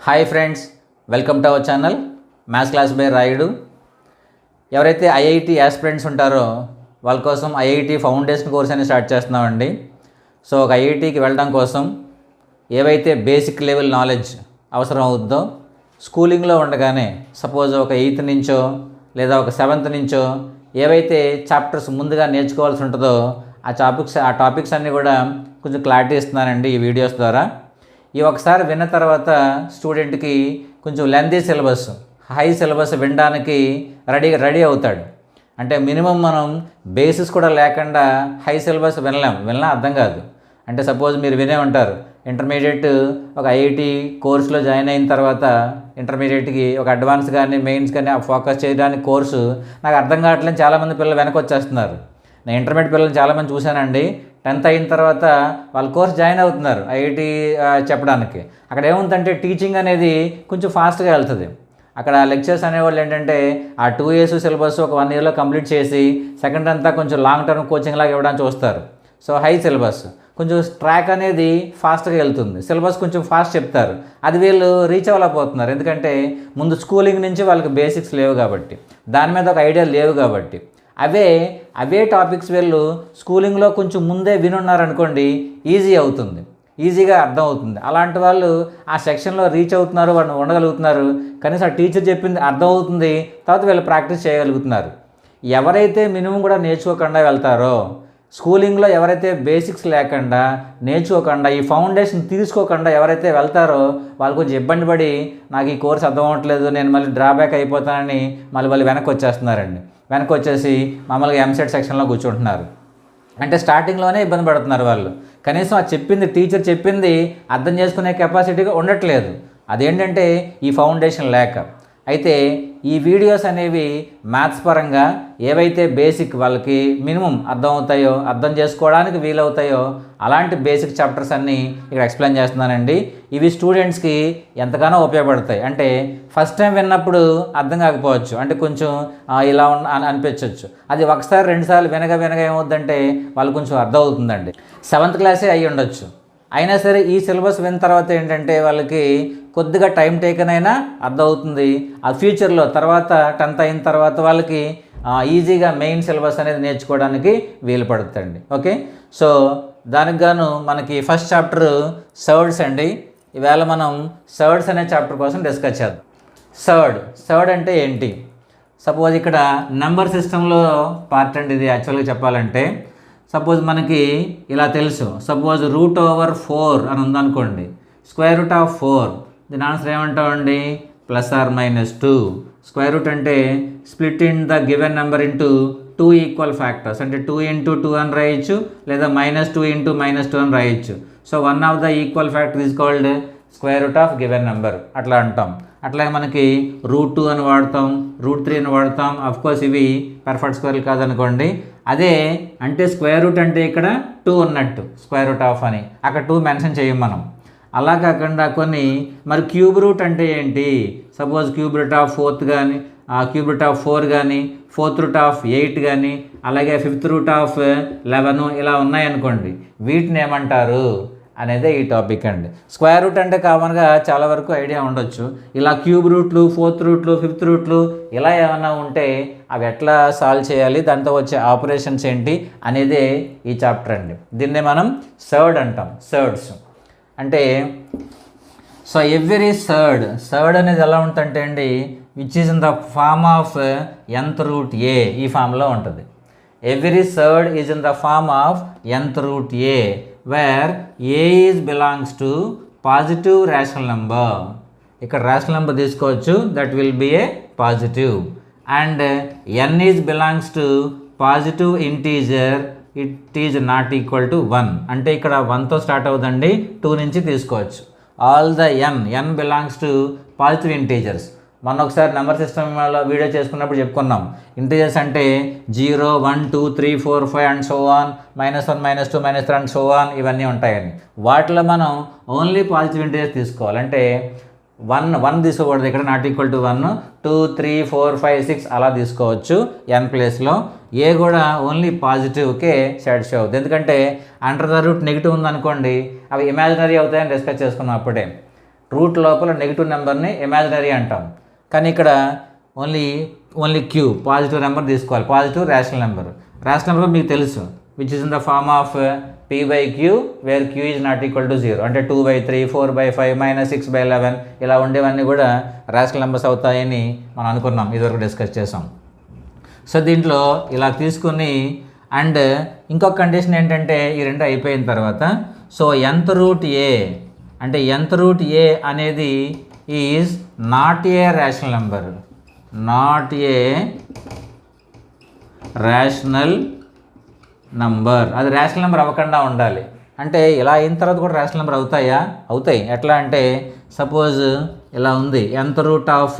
Hi friends, welcome to our channel maths class by Rayudu. ఎవరైతే IIT aspirants ఉంటారో వాళ్ళ కోసం ఐఐటి ఫౌండేషన్ కోర్స్ అని స్టార్ట్ చేస్తున్నామండి. సో ఒక ఐఐటికి వెళ్ళడం కోసం ఏవైతే బేసిక్ లెవెల్ నాలెడ్జ్ అవసరం అవుతుందో స్కూలింగ్లో ఉండగానే సపోజ్ ఒక 8th నుంచో లేదా ఒక 7th నుంచో ఏవైతే చాప్టర్స్ ముందుగా నేర్చుకోవాల్సి ఉంటుందో ఆ టాపిక్స్ అన్నీ కూడా కొంచెం క్లారిటీ ఇస్తున్నానండి ఈ వీడియోస్ ద్వారా. ఈ ఒకసారి విన్న తర్వాత స్టూడెంట్కి కొంచెం లెంతీ సిలబస్, హై సిలబస్ వినడానికి రెడీ అవుతాడు. అంటే మినిమం మనం బేసిస్ కూడా లేకుండా హై సిలబస్ వినలేం అర్థం కాదు. అంటే సపోజ్ మీరు వినే ఉంటారు, ఇంటర్మీడియట్ ఒక ఐఐటి కోర్సులో జాయిన్ అయిన తర్వాత ఇంటర్మీడియట్కి ఒక అడ్వాన్స్ కానీ మెయిన్స్ కానీ ఫోకస్ చేయడానికి కోర్సు నాకు అర్థం కావట్లేదు, చాలామంది పిల్లలు వెనక్కి వచ్చేస్తున్నారు. నేను ఇంటర్మీడియట్ పిల్లలు చాలామంది చూశానండి. 10th అయిన తర్వాత వాళ్ళు కోర్స్ జాయిన్ అవుతున్నారు ఐఐటి చెప్పడానికి. అక్కడ ఏముందంటే టీచింగ్ అనేది కొంచెం ఫాస్ట్గా వెళ్తుంది. అక్కడ లెక్చర్స్ అనేవాళ్ళు ఏంటంటే ఆ 2 years సిలబస్ ఒక 1 yearలో కంప్లీట్ చేసి సెకండ్ అంతా కొంచెం లాంగ్ టర్మ్ కోచింగ్ లాగా ఇవ్వడానికి చూస్తారు. సో హై సిలబస్ కొంచెం ట్రాక్ అనేది ఫాస్ట్గా వెళ్తుంది, సిలబస్ కొంచెం ఫాస్ట్ చెప్తారు. అది వీళ్ళు రీచ్ అవ్వలేకపోతున్నారు, ఎందుకంటే ముందు స్కూలింగ్ నుంచి వాళ్ళకి బేసిక్స్ లేవు కాబట్టి, దాని మీద ఒక ఐడియా లేవు కాబట్టి. అవే టాపిక్స్ వీళ్ళు స్కూలింగ్లో కొంచెం ముందే వినున్నారనుకోండి, ఈజీ అవుతుంది, ఈజీగా అర్థం అవుతుంది. అలాంటి వాళ్ళు ఆ సెక్షన్లో రీచ్ అవుతున్నారు, వాళ్ళు ఉండగలుగుతున్నారు. కనీసం ఆ టీచర్ చెప్పింది అర్థం అవుతుంది, తర్వాత వీళ్ళు ప్రాక్టీస్ చేయగలుగుతున్నారు. ఎవరైతే మినిమం కూడా నేర్చుకోకుండా వెళ్తారో, స్కూలింగ్లో ఎవరైతే బేసిక్స్ లేకుండా నేర్చుకోకుండా ఈ ఫౌండేషన్ తీసుకోకుండా ఎవరైతే వెళ్తారో వాళ్ళు కొంచెం ఇబ్బంది పడి నాకు ఈ కోర్స్ అర్థం అవ్వట్లేదు, నేను మళ్ళీ డ్రాబ్యాక్ అయిపోతానని వాళ్ళు వెనక్కి వచ్చేస్తున్నారండి. వెనక్కి వచ్చేసి మామూలుగా ఎంసెట్ సెక్షన్లో కూర్చుంటున్నారు. అంటే స్టార్టింగ్లోనే ఇబ్బంది పడుతున్నారు వాళ్ళు. కనీసం ఆ టీచర్ చెప్పింది అర్థం చేసుకునే కెపాసిటీగా ఉండట్లేదు. అదేంటంటే ఈ ఫౌండేషన్ లేక. అయితే ఈ వీడియోస్ అనేవి మ్యాథ్స్ పరంగా ఏవైతే బేసిక్ వాళ్ళకి మినిమం అర్థం చేసుకోవడానికి వీలవుతాయో అలాంటి బేసిక్ చాప్టర్స్ అన్నీ ఇక్కడ ఎక్స్ప్లెయిన్ చేస్తున్నానండి. ఇవి స్టూడెంట్స్కి ఎంతగానో ఉపయోగపడతాయి. అంటే ఫస్ట్ టైం విన్నప్పుడు అర్థం కాకపోవచ్చు, అంటే కొంచెం ఇలా అనిపించవచ్చు. అది ఒకసారి 2 సార్లు వినగా ఏమవుద్దంటే వాళ్ళు కొంచెం అర్థం అవుతుందండి. 7th క్లాసే అయ్యి ఉండొచ్చు, అయినా సరే ఈ సిలబస్ విన్న తర్వాత ఏంటంటే వాళ్ళకి కొద్దిగా టైం టేకన్ అయినా అర్థమవుతుంది. ఆ ఫ్యూచర్లో తర్వాత 10th అయిన తర్వాత వాళ్ళకి ఈజీగా మెయిన్ సిలబస్ అనేది నేర్చుకోవడానికి వీలు పడుతుందండి. ఓకే, సో దానికి గాను మనకి ఫస్ట్ చాప్టర్ సర్డ్స్ అండి. ఈవేళ మనం సర్డ్స్ అనే చాప్టర్ కోసం డిస్కస్ చేద్దాం. సర్డ్ అంటే ఏంటి? సపోజ్ ఇక్కడ నెంబర్ సిస్టంలో పార్ట్ అండి ఇది. యాక్చువల్గా చెప్పాలంటే సపోజ్ మనకి ఇలా తెలుసు, సపోజ్ √4 అని ఉందనుకోండి, √4 దీని ఆన్సర్ ఏమంటామండి? +or-2. స్క్వేర్ రూట్ అంటే split in the given number into 2 equal factors, అంటే 2 × 2 అని రాయొచ్చు, లేదా -2 × -2 అని రాయొచ్చు. So one of the equal factor is called square root of given number అట్లా అంటాం. అట్లాగే మనకి √2 అని వాడతాం, √3 అని వాడతాం. అఫ్కోర్స్ ఇవి పర్ఫెక్ట్ స్క్వేర్లు కాదనుకోండి. అదే అంటే స్క్వేర్ రూట్ అంటే ఇక్కడ 2 ఉన్నట్టు, స్క్వేర్ రూట్ ఆఫ్ అని అక్కడ 2 మెన్షన్ చేయం మనం. అలా కాకుండా కొన్ని మరి క్యూబ్ రూట్ అంటే ఏంటి? సపోజ్ క్యూబ్ రూట్ ఆఫ్ 4 కానీ, క్యూబ్ రూట్ ఆఫ్ 4 కానీ, 4th రూట్ ఆఫ్ 8 కానీ, అలాగే 5th రూట్ ఆఫ్ 11 ఇలా ఉన్నాయనుకోండి, వీటిని ఏమంటారు అనేది ఈ టాపిక్ అండి. స్క్వేర్ రూట్ అంటే కామన్గా చాలా వరకు ఐడియా ఉండొచ్చు. ఇలా క్యూబ్ రూట్లు, 4th రూట్లు, 5th రూట్లు ఇలా ఏమైనా ఉంటే అవి ఎట్లా సాల్వ్ చేయాలి, దాంతో వచ్చే ఆపరేషన్స్ ఏంటి అనేదే ఈ చాప్టర్ అండి. దీన్నే మనం సర్డ్ అంటాం, సర్డ్స్ అంటే. సో ఎవ్రీ సర్డ్ అనేది ఎలా ఉంటుందంటే అండి, which is in the form of nth root a, ఈ ఫామ్లో ఉంటుంది. Every surd is in the form of nth root a where a is belongs to positive rational number. ఇక్కడ rational number తీసుకోవచ్చు, that will be a positive. And n is belongs to positive integer, it is not equal to 1. అంటే ఇక్కడ 1తో start అవుతుందండి, 2 నుంచి తీసుకోవచ్చు. All the n belongs to positive integers. మొన్న ఒకసారి నెంబర్ సిస్టంలో వీడియో చేసుకున్నప్పుడు చెప్పుకున్నాం, ఇంటీజర్స్ అంటే 0, 1, 2, 3, 4, 5 and so on, -1, -2, -3 and so on ఇవన్నీ ఉంటాయని. వాటిలో మనం ఓన్లీ పాజిటివ్ ఇంటీజర్స్ తీసుకోవాలి. అంటే 1 తీసుకోకూడదు, ఇక్కడ నాట్ ఈక్వల్ టు 1, 2, 3, 4, 5, 6 అలా తీసుకోవచ్చు n ప్లేస్లో. ఏ కూడా ఓన్లీ పాజిటివ్కే సాటిస్ఫై అవుతుంది, ఎందుకంటే అండర్ ద రూట్ నెగిటివ్ ఉందనుకోండి అవి ఇమాజినరీ అవుతాయని డిస్కస్ చేసుకున్నాం అప్పుడే. రూట్ లోపల నెగిటివ్ నెంబర్ని ఇమాజినరీ అంటాం. కానీ ఇక్కడ ఓన్లీ క్యూ పాజిటివ్ నెంబర్ తీసుకోవాలి. Positive rational number. Rational number మీకు తెలుసు, which is in the form of p/q where q is not equal to 0. అంటే 2/3, 4/5, -6/11 ఇలా ఉండేవన్నీ కూడా రేషనల్ నెంబర్స్ అవుతాయని మనం అనుకున్నాం, ఇదివరకు డిస్కస్ చేసాం. సో దీంట్లో ఇలా తీసుకుని అండ్ ఇంకొక కండిషన్ ఏంటంటే ఈ రెండు అయిపోయిన తర్వాత సో nth రూట్ ఏ అంటే nth రూట్ ఏ అనేది is not a rational number, not a rational number. అది రేషనల్ నెంబర్ అవ్వకుండా ఉండాలి. అంటే ఇలా అయిన తర్వాత కూడా రేషనల్ నెంబర్ అవుతాయా? అవుతాయి. ఎట్లా అంటే సపోజ్ ఇలా ఉంది, nth root of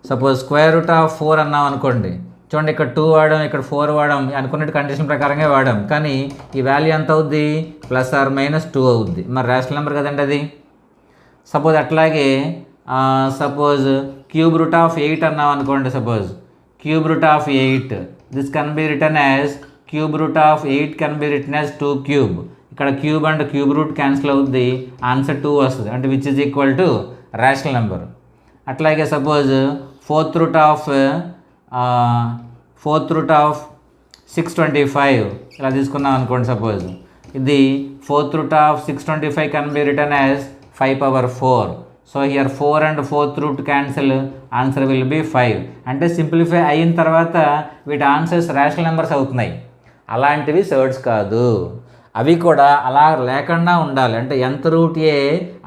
suppose square root of 4 అన్నాం అనుకోండి. చూడండి, ఇక్కడ 2 వాడాం, ఇక్కడ 4 వాడాం, అనుకున్న కండిషన్ ప్రకారంగా వాడాం. కానీ ఈ వాల్యూ ఎంత అవుద్ది? +or-2 అవుద్ది. మరి రేషనల్ నెంబర్ కదండి అది. సపోజ్ అట్లాగే సపోజ్ క్యూబ్ రూట్ ఆఫ్ 8 అన్నాం అనుకోండి. Suppose cube root of 8 this can be written as cube root of 8 can be written as 2 cube. ఇక్కడ cube and cube root cancel అవుద్ది, ఆన్సర్ 2 వస్తుంది. అంటే which is equal to rational number. అట్లాగే suppose fourth root of 625 ఇలా తీసుకున్నాం అనుకోండి. Suppose ఇది fourth root of 625 can be written as 5/4. So here 4 and 4th root cancel, answer will B 5. అంటే simplify అయిన తర్వాత వీటి ఆన్సర్స్ రేషనల్ నెంబర్స్ అవుతున్నాయి. అలాంటివి సర్డ్స్ కాదు, అవి కూడా అలా లేకుండా ఉండాలి. అంటే nth రూట్ ఏ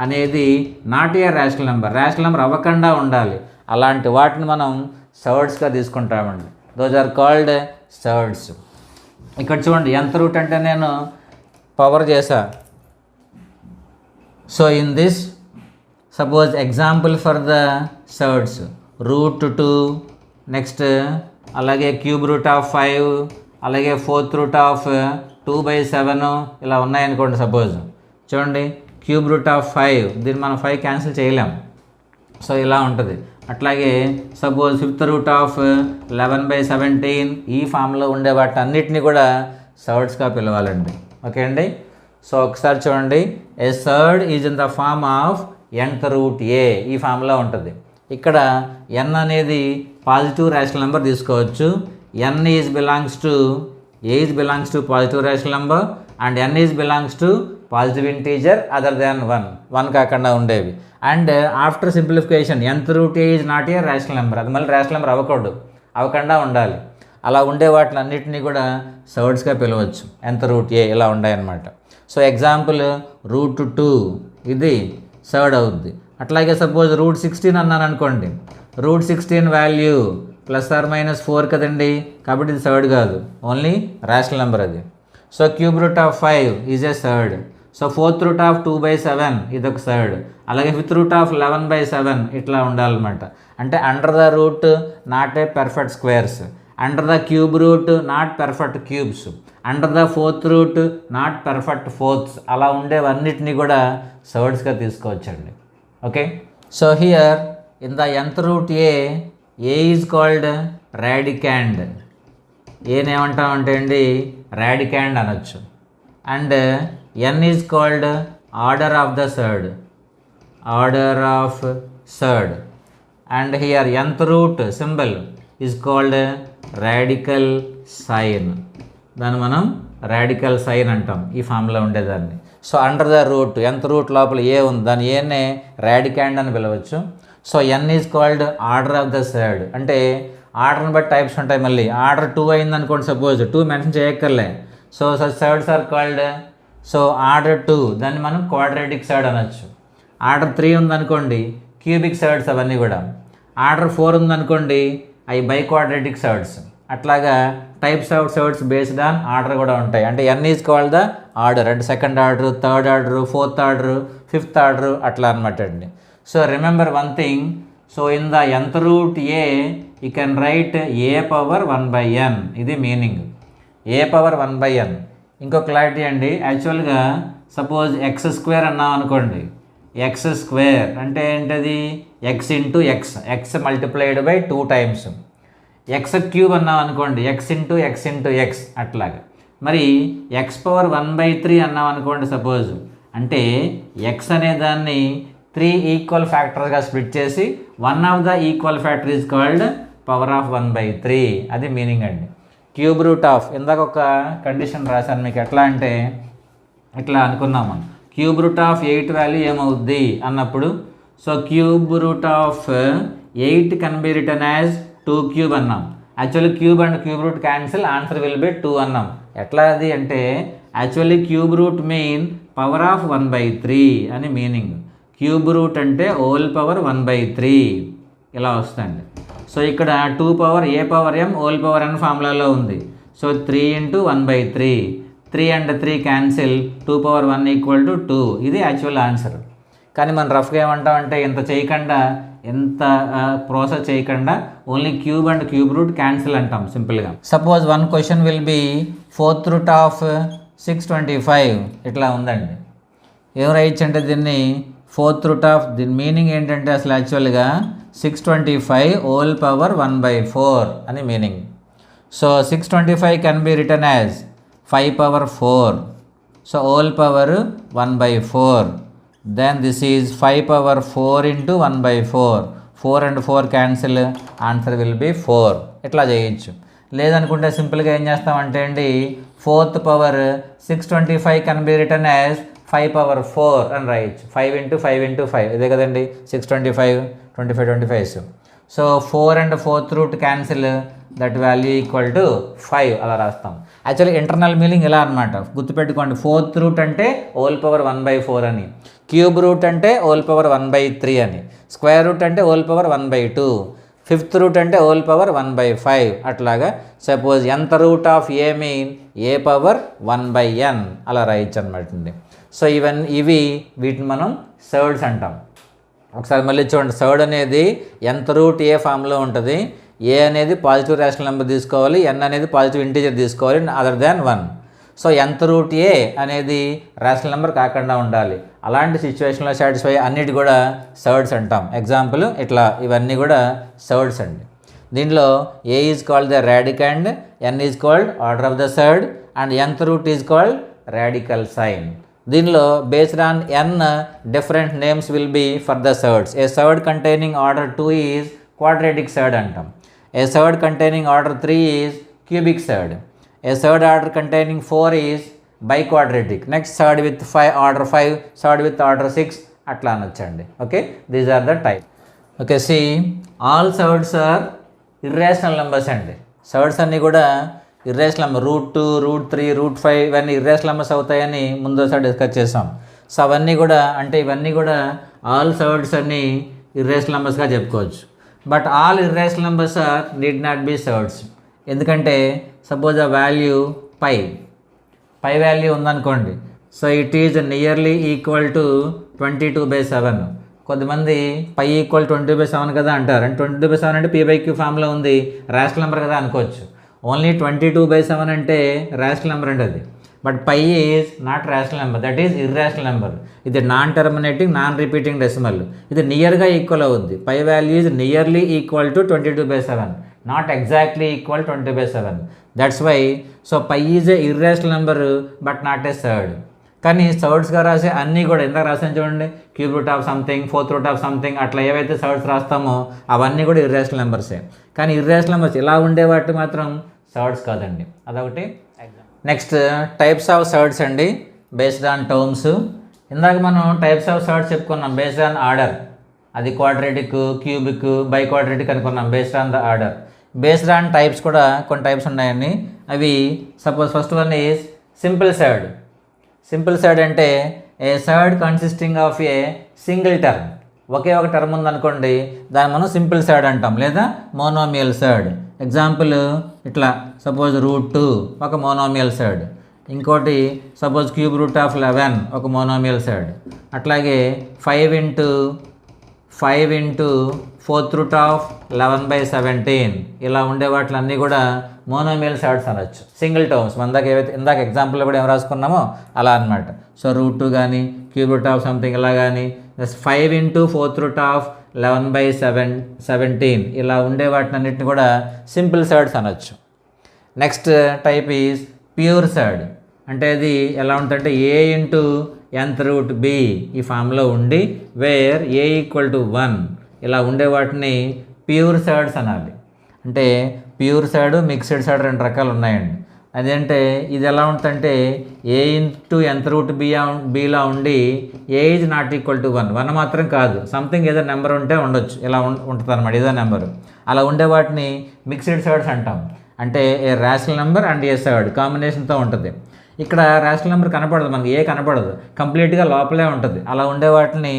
అనేది not a rational number, rational number అవ్వకుండా ఉండాలి. అలాంటి వాటిని మనం సర్డ్స్గా తీసుకుంటామండి. Those are called surds. ఇక్కడ చూడండి, nth రూట్ అంటే నేను పవర్ చేసా. So in this suppose example for the surds √2, next అలాగే క్యూబ్ రూట్ ఆఫ్ 5, అలాగే 4th రూట్ ఆఫ్ 2/7 ఇలా ఉన్నాయనుకోండి. సపోజ్ చూడండి, క్యూబ్ రూట్ ఆఫ్ 5, దీన్ని మనం 5 క్యాన్సిల్ చేయలేం. సో ఇలా ఉంటుంది. అట్లాగే సపోజ్ 5th రూట్ ఆఫ్ 11/17 ఈ ఫామ్లో ఉండే వాటి అన్నిటినీ కూడా సర్డ్స్గా పిలవాలండి. ఓకే అండి. సో ఒకసారి చూడండి, a surd is in the form of nth root a ఈ ఫామ్లో ఉంటుంది. ఇక్కడ n అనేది పాజిటివ్ రేషనల్ నెంబర్ తీసుకోవచ్చు. n is belongs to positive rational number and n is belongs to positive integer other than 1 కాకుండా ఉండేవి. And after simplification nth root a is not a rational number, అది మళ్ళీ rational number అవ్వకుండా ఉండాలి. అలా ఉండే వాటిని అన్నిటినీ కూడా సర్డ్స్గా పిలవచ్చు. nth రూట్ ఏ ఇలా ఉన్నాయన్నమాట. సో ఎగ్జాంపుల్ √2 ఇది సర్డ్ అవుద్ది. అట్లాగే సపోజ్ √16 అన్నాను అనుకోండి. √16 వాల్యూ +or-4 కదండి, కాబట్టి ఇది సర్డ్ కాదు, ఓన్లీ రేషనల్ నెంబర్ అది. So cube root of 5 is a surd. So 4th root of 2/7 ఇది ఒక సర్డ్. అలాగే 5th రూట్ ఆఫ్ 11/7 ఇట్లా ఉండాలన్నమాట. అంటే under the root not a perfect squares, under the cube root not perfect cubes, under the 4th root not perfect fourths, అలా ఉండేవన్నిటినీ కూడా సర్డ్స్గా తీసుకోవచ్చండి. Okay. So here in the nth root a is called radicand. ఏమంటామంటే అండి radicand అనొచ్చు. And n is called order of surd. And here nth root symbol is called radical sign. దాన్ని మనం రాడికల్ సైన్ అంటాం, ఈ ఫామ్లో ఉండేదాన్ని. So under the root nth root లోపల ఏ ఉంది, దాని ఏనే రాడికాండ్ అని పిలవచ్చు. So n is called order of the surd. అంటే ఆర్డర్ని బట్టి టైప్స్ ఉంటాయి. మళ్ళీ ఆర్డర్ 2 అయింది అనుకోండి, సపోజ్ 2 మెన్షన్ చేయక్కర్లే. So surds are called, so order 2 దాన్ని మనం క్వాడ్రాటిక్ సర్డ్ అనొచ్చు. ఆర్డర్ 3 ఉందనుకోండి క్యూబిక్ సర్డ్స్ అవన్నీ కూడా. ఆర్డర్ 4 ఉందనుకోండి అవి బై క్వాడ్రాటిక్ సర్డ్స్. అట్లాగా types of surds based on order కూడా ఉంటాయి. అంటే n is called the order, అంటే 2nd order, 3rd order, 4th order, 5th order అట్లా అనమాట అండి. So remember one thing, so in the nth root a you can write a⁴1/n. ఇది meaning, a⁴1/n. ఇంకో clarity అండి, యాక్చువల్గా సపోజ్ x² అన్నాం అనుకోండి. x² అంటే ఏంటది? x into x multiplied by 2 times. x³ అన్నాం అనుకోండి, x ఇంటూ x అట్లాగా. మరి x⁴1/3 అన్నాం అనుకోండి సపోజ్, అంటే ఎక్స్ అనే దాన్ని 3 ఈక్వల్ ఫ్యాక్టర్స్గా స్ప్లిట్ చేసి one of the equal factor is called power of 1/3. అది మీనింగ్ అండి. క్యూబ్ రూట్ ఆఫ్ ఇందాక ఒక కండిషన్ రాశాను మీకు, ఎట్లా అంటే ఇట్లా అనుకున్నాము, క్యూబ్ రూట్ ఆఫ్ 8 వాల్యూ ఏమవుద్ది అన్నప్పుడు, so cube root of 8 can be written as 2 cube అన్నాం. Actually cube and cube root cancel, answer will be 2 అన్నాం. ఎట్లా అది అంటే actually cube root mean power of 1/3 అని మీనింగ్. క్యూబ్ రూట్ అంటే whole power 1/3 ఇలా వస్తుంది. సో ఇక్కడ 2 power a power m whole power n ఫార్ములాలో ఉంది. So 3 × 1/3, 3 and 3 cancel, 2 power 1 equal to 2. ఇది యాక్చువల్ ఆన్సర్. కానీ మనం రఫ్గా ఏమంటామంటే ఇంత చేయకుండా, ఎంత ప్రాసెస్ చేయకుండా only cube and cube root cancel అంటాం సింపుల్గా. Suppose one question will be 4th root of 625 ఇట్లా ఉందండి. ఏం రాయొచ్చు అంటే దీన్ని 4th రూట్ ఆఫ్, దీని మీనింగ్ ఏంటంటే అసలు యాక్చువల్గా 625 హోల్ పవర్ 1/4 అని meaning. So 625 can be written as 5 power 4, so whole power 1/4. Then this is 5 power 4 into 1/4. 4 and 4 cancel, answer will be 4. ఇట్లా చేయొచ్చు. లేదనుకుంటే సింపుల్గా ఏం చేస్తామంటే అండి 4th power 625 can be written as 5 power 4 అని రాయొచ్చు. 5 × 5 × 5 ఇదే కదండి 625, 25. So 4 and 4th root cancel, that value equal to 5 అలా రాస్తాం. యాక్చువల్లీ ఇంటర్నల్ మీనింగ్ ఇలా అనమాట, గుర్తుపెట్టుకోండి. 4th రూట్ అంటే హోల్ పవర్ 1/4 అని, క్యూబ్ రూట్ అంటే హోల్ పవర్ 1/3 అని, స్క్వేర్ రూట్ అంటే హోల్ పవర్ 1/2, 5th రూట్ అంటే హోల్ పవర్ 1/5 అట్లాగా. Suppose nth route of A mean A power 1/n అలా రాయొచ్చు అనమాట అండి. సో వీటిని మనం సర్డ్స్ అంటాం. ఒకసారి మళ్ళీ చూడండి, సర్డ్ అనేది nth రూట్ ఏ ఫామ్లో ఉంటుంది. ఏ అనేది పాజిటివ్ రేషనల్ నెంబర్ తీసుకోవాలి, n అనేది పాజిటివ్ ఇంటీజర్ తీసుకోవాలి other than 1. So nth root a అనేది రేషనల్ నెంబర్ కాకుండా ఉండాలి. అలాంటి సిచ్యువేషన్లో సాటిస్ఫై అన్నిటి కూడా సర్డ్స్ అంటాం. ఎగ్జాంపుల్ ఇట్లా ఇవన్నీ కూడా సర్డ్స్ అండి. దీనిలో a is called the radicand, n is called order of the surd and nth root is called radical sign. దీనిలో based on n different names will be for the surds. A surd containing order 2 is quadratic surd అంటాం. A surd containing order 3 is cubic surd. A surd order containing 4 is biquadratic. Next surd with 5 order 5, surd with order 6 అట్లా అనొచ్చండి. Okay, these are the type. Okay, see all surds are irrational numbers అండి. Surds అన్నీ కూడా irrational number. √2, √3, √5 ఇవన్నీ irrational numbers అవుతాయని ముందోసారి discuss చేసాం. So అవన్నీ కూడా అంటే ఇవన్నీ కూడా ఆల్ సర్డ్స్ అన్నీ ఇర్రేషనల్ నెంబర్స్గా చెప్పుకోవచ్చు. But all irrational numbers are need not be surds. ఎందుకంటే సపోజ్ ఆ వాల్యూ పై వాల్యూ ఉందనుకోండి, so it is nearly equal to 22/7. కొంతమంది పై ఈక్వల్ 20/7 కదా అంటారు. అంటే 22/7 అంటే p/q ఫామ్లో ఉంది, రేషనల్ నెంబర్ కదా అనుకోవచ్చు. ఓన్లీ 22/7 అంటే రేషనల్ నెంబర్ అంటే అది. But pi is not rational number, that is irrational number. ఇది non terminating, non repeating decimal. ఇది నియర్గా ఈక్వల్ అవుద్ది. Pi value is nearly equal to 22/7, not exactly equal 20/7. That's why so pi is a irrational number but not a surd. కానీ సర్డ్స్గా రాసే అన్నీ కూడా ఇందాక రాసాను చూడండి, cube root of something, 4th root of something అట్లా ఏవైతే సర్డ్స్ రాస్తామో అవన్నీ కూడా ఇర్రేషనల్ నెంబర్సే. కానీ ఇర్రేషనల్ నెంబర్స్ ఇలా ఉండే వాటి మాత్రం సర్డ్స్ కాదండి. అదొకటి. నెక్స్ట్ టైప్స్ ఆఫ్ సర్డ్స్ అండి, బేస్డ్ ఆన్ టర్మ్స్. ఇందాక మనం టైప్స్ ఆఫ్ సర్డ్స్ చెప్పుకున్నాం బేస్డ్ ఆన్ ఆర్డర్. అది క్వాడ్రాటిక్, క్యూబిక్, బైక్వాడ్రాటిక్ అనుకున్నాం based on the order. Based on types కూడా కొన్ని టైప్స్ ఉన్నాయండి. అవి suppose first one is simple surd. Simple surd అంటే a surd consisting of a single term. ఒకే ఒక టర్మ్ ఉందనుకోండి, దాన్ని మనం సింపుల్ సర్డ్ అంటాం, లేదా మోనోమియల్ సర్డ్. ఎగ్జాంపుల్ ఇట్లా సపోజ్ √2 ఒక మోనోమియల్ సర్డ్. ఇంకోటి సపోజ్ క్యూబ్ రూట్ ఆఫ్ 11 ఒక మోనోమియల్ సర్డ్. అట్లాగే 5 × 4th రూట్ ఆఫ్ 11/17 ఇలా ఉండే వాటిలన్నీ కూడా మోనోమియల్ సర్డ్స్ అనొచ్చు. సింగిల్ టర్మ్స్ మనదాకా ఏవైతే ఇందాక ఎగ్జాంపుల్లో కూడా ఏం రాసుకున్నామో అలా అనమాట. సో √2 కానీ క్యూబ్ రూట్ ఆఫ్ సంథింగ్ ఇలా కానీ 5 × 4th రూట్ ఆఫ్ 11/17 ఇలా ఉండే వాటిని అన్నిటిని కూడా సింపుల్ సర్డ్స్ అనొచ్చు. Next type is pure surd. అంటే అది ఎలా ఉంటుందంటే a × nth రూట్ బి ఈ ఫామ్లో ఉండి వేర్ ఏ ఈక్వల్ టు 1 ఇలా ఉండే వాటిని ప్యూర్ సర్డ్స్ అనాలి. అంటే ప్యూర్ సైడ్ మిక్స్డ్ సైడ్ రెండు రకాలు ఉన్నాయండి. అదేంటే ఇది ఎలా ఉంటుందంటే ఏ ఇంటూ nth రూట్ బీలా ఉండి ఏ ఈజ్ నాట్ ఈక్వల్ టు 1 మాత్రం కాదు, సంథింగ్ ఏదో నెంబర్ ఉంటే ఉండొచ్చు, ఇలా ఉంటుంది అనమాట ఏదో నెంబరు. అలా ఉండే వాటిని మిక్స్డ్ సైడ్స్ అంటాం. అంటే ఏ rational number and A side కాంబినేషన్తో ఉంటుంది. ఇక్కడ రేషనల్ నెంబర్ కనపడదు మనకి, ఏ కనపడదు, కంప్లీట్గా లోపలే ఉంటుంది. అలా ఉండే వాటిని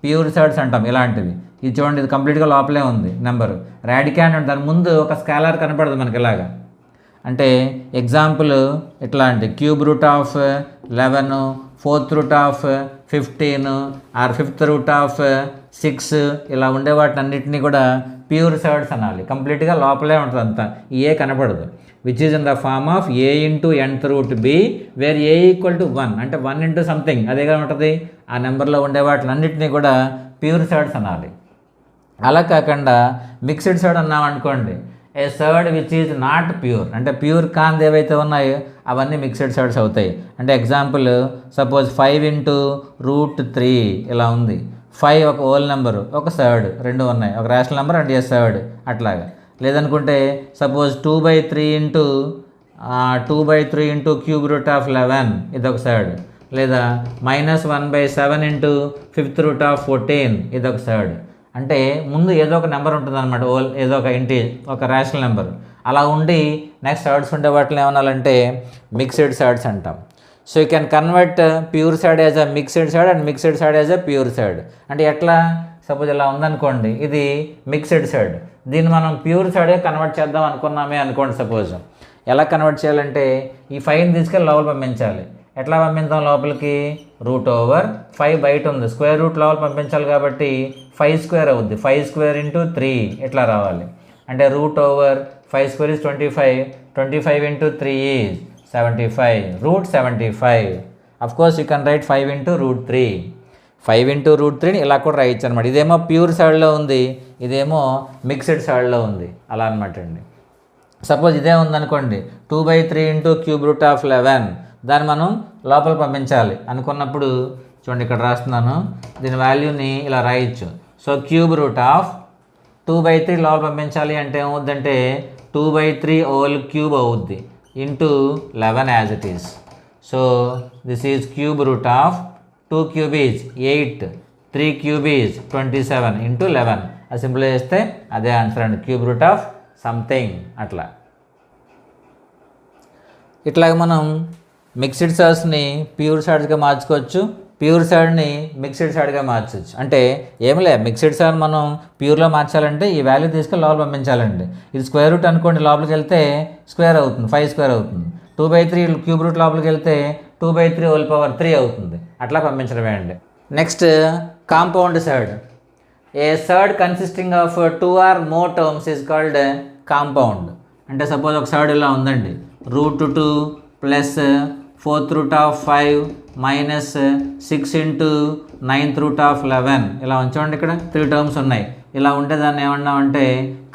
ప్యూర్ సైడ్స్ అంటాం. ఇలాంటివి ఇది చూడండి, ఇది కంప్లీట్గా లోపలే ఉంది నెంబరు. రాడికాండ్ అంటే దాని ముందు ఒక స్కేలార్ కనపడదు మనకి ఇలాగా. అంటే ఎగ్జాంపుల్ ఇట్లాంటి cube root of 11, fourth root of 15 or fifth root of 6 ఇలా ఉండే వాటిని అన్నింటినీ కూడా ప్యూర్ సైడ్స్ అనాలి. కంప్లీట్గా లోపలే ఉంటుంది అంతా, ఏ కనపడదు. Which is in the form of a into nth root b where a equal to 1 అంటే 1 ఇంటూ సంథింగ్ అదేగా ఉంటుంది. ఆ నెంబర్లో ఉండే వాటిని అన్నింటినీ కూడా ప్యూర్ సైడ్స్ అనాలి. అలా కాకుండా మిక్స్డ్ సైడ్ అన్నాం అనుకోండి, a surd which is not pure అంటే ప్యూర్ కాంది ఏవైతే ఉన్నాయో అవన్నీ మిక్స్డ్ సైడ్స్ అవుతాయి. అంటే ఎగ్జాంపుల్ సపోజ్ 5 ఇంటూ రూట్ 3 ఇలా ఉంది. 5 ఒక హోల్ నెంబరు, ఒక సర్డ్, రెండు ఉన్నాయి, ఒక rational number and A surd అట్లాగా. లేదనుకుంటే suppose 2/3 into cube root of 11 ఇదొక సర్డ్. లేదా -1/7 ఇంటూ ఫిఫ్త్ రూట్ ఆఫ్ 14 ఇదొక సర్డ్. అంటే ముందు ఏదో ఒక నెంబర్ ఉంటుంది అనమాట, ఏదో ఒక ఒక రేషనల్ నెంబర్. అలా ఉండి నెక్స్ట్ సర్డ్స్ ఉండే వాటిని ఏమనాలంటే మిక్స్డ్ సర్డ్స్ అంటాం. So you can convert pure side as a mixed side and mixed side as a pure side. అంటే ఎట్లా, సపోజ్ ఇలా ఉందనుకోండి, ఇది మిక్స్డ్ సైడ్, దీన్ని మనం ప్యూర్ సైడే కన్వర్ట్ చేద్దాం అనుకున్నామే అనుకోండి. సపోజ్ ఎలా కన్వర్ట్ చేయాలంటే ఈ 5ని తీసుకెళ్ళి లోపల పంపించాలి. ఎట్లా పంపిద్దాం లోపలికి, √5 బయట ఉంది, స్క్వేర్ రూట్ లోపల పంపించాలి కాబట్టి 5² అవుద్ది. 5² ఇంటూ 3 ఇట్లా రావాలి. అంటే √5² is 25, 25 into 3 is 75, √75. Of course you can right 5 into √3, 5 into √3 ఇలా కూడా రాయొచ్చు అనమాట. ఇదేమో ప్యూర్ సైడ్లో ఉంది, ఇదేమో మిక్స్డ్ సైడ్లో ఉంది, అలా అనమాట అండి. సపోజ్ ఇదే ఉందనుకోండి, 2/3 ఇంటూ క్యూబ్ రూట్ ఆఫ్ 11 దాన్ని మనం లోపల పంపించాలి అనుకున్నప్పుడు చూడండి ఇక్కడ రాస్తున్నాను, దీని వాల్యూని ఇలా రాయొచ్చు. సో క్యూబ్ రూట్ ఆఫ్ 2/3 లోపల పంపించాలి అంటే ఏమవుద్దంటే 2/3 హోల్ క్యూబ్ అవుద్ది into 11 as it is. So this is cube root of 2 cube is 8, 3 cube is 27 into 11. అది సింపుల్ చేస్తే అదే ఆన్సర్ అండి, క్యూబ్ రూట్ ఆఫ్ సంథింగ్. అట్లా ఇట్లాగ మనం మిక్స్డ్ సైడ్స్ని ప్యూర్ సైడ్స్గా మార్చుకోవచ్చు, ప్యూర్ సైడ్ని మిక్స్డ్ సైడ్గా మార్చవచ్చు. అంటే ఏమిలే, మిక్స్డ్ సైడ్ మనం ప్యూర్లో మార్చాలంటే ఈ వాల్యూ తీసుకొని లోపల పంపించాలండి. ఇది స్క్వేర్ రూట్ అనుకోండి, లోపలికి వెళ్తే స్క్వేర్ అవుతుంది, 5² అవుతుంది. 2/3 క్యూబ్ రూట్ లోపలికి వెళ్తే 2/3 హోల్ పవర్ 3 అవుతుంది. అట్లా పంపించడమే అండి. Next compound side. A surd consisting of 2 or more terms is called compound. అంటే సపోజ్ ఒక సైడ్ ఇలా ఉందండి, √2 plus 4th root of 5 minus 6 into 9th route of 11 ఇలా ఉంచండి. ఇక్కడ 3 టర్మ్స్ ఉన్నాయి. ఇలా ఉంటే దాన్ని ఏమన్నామంటే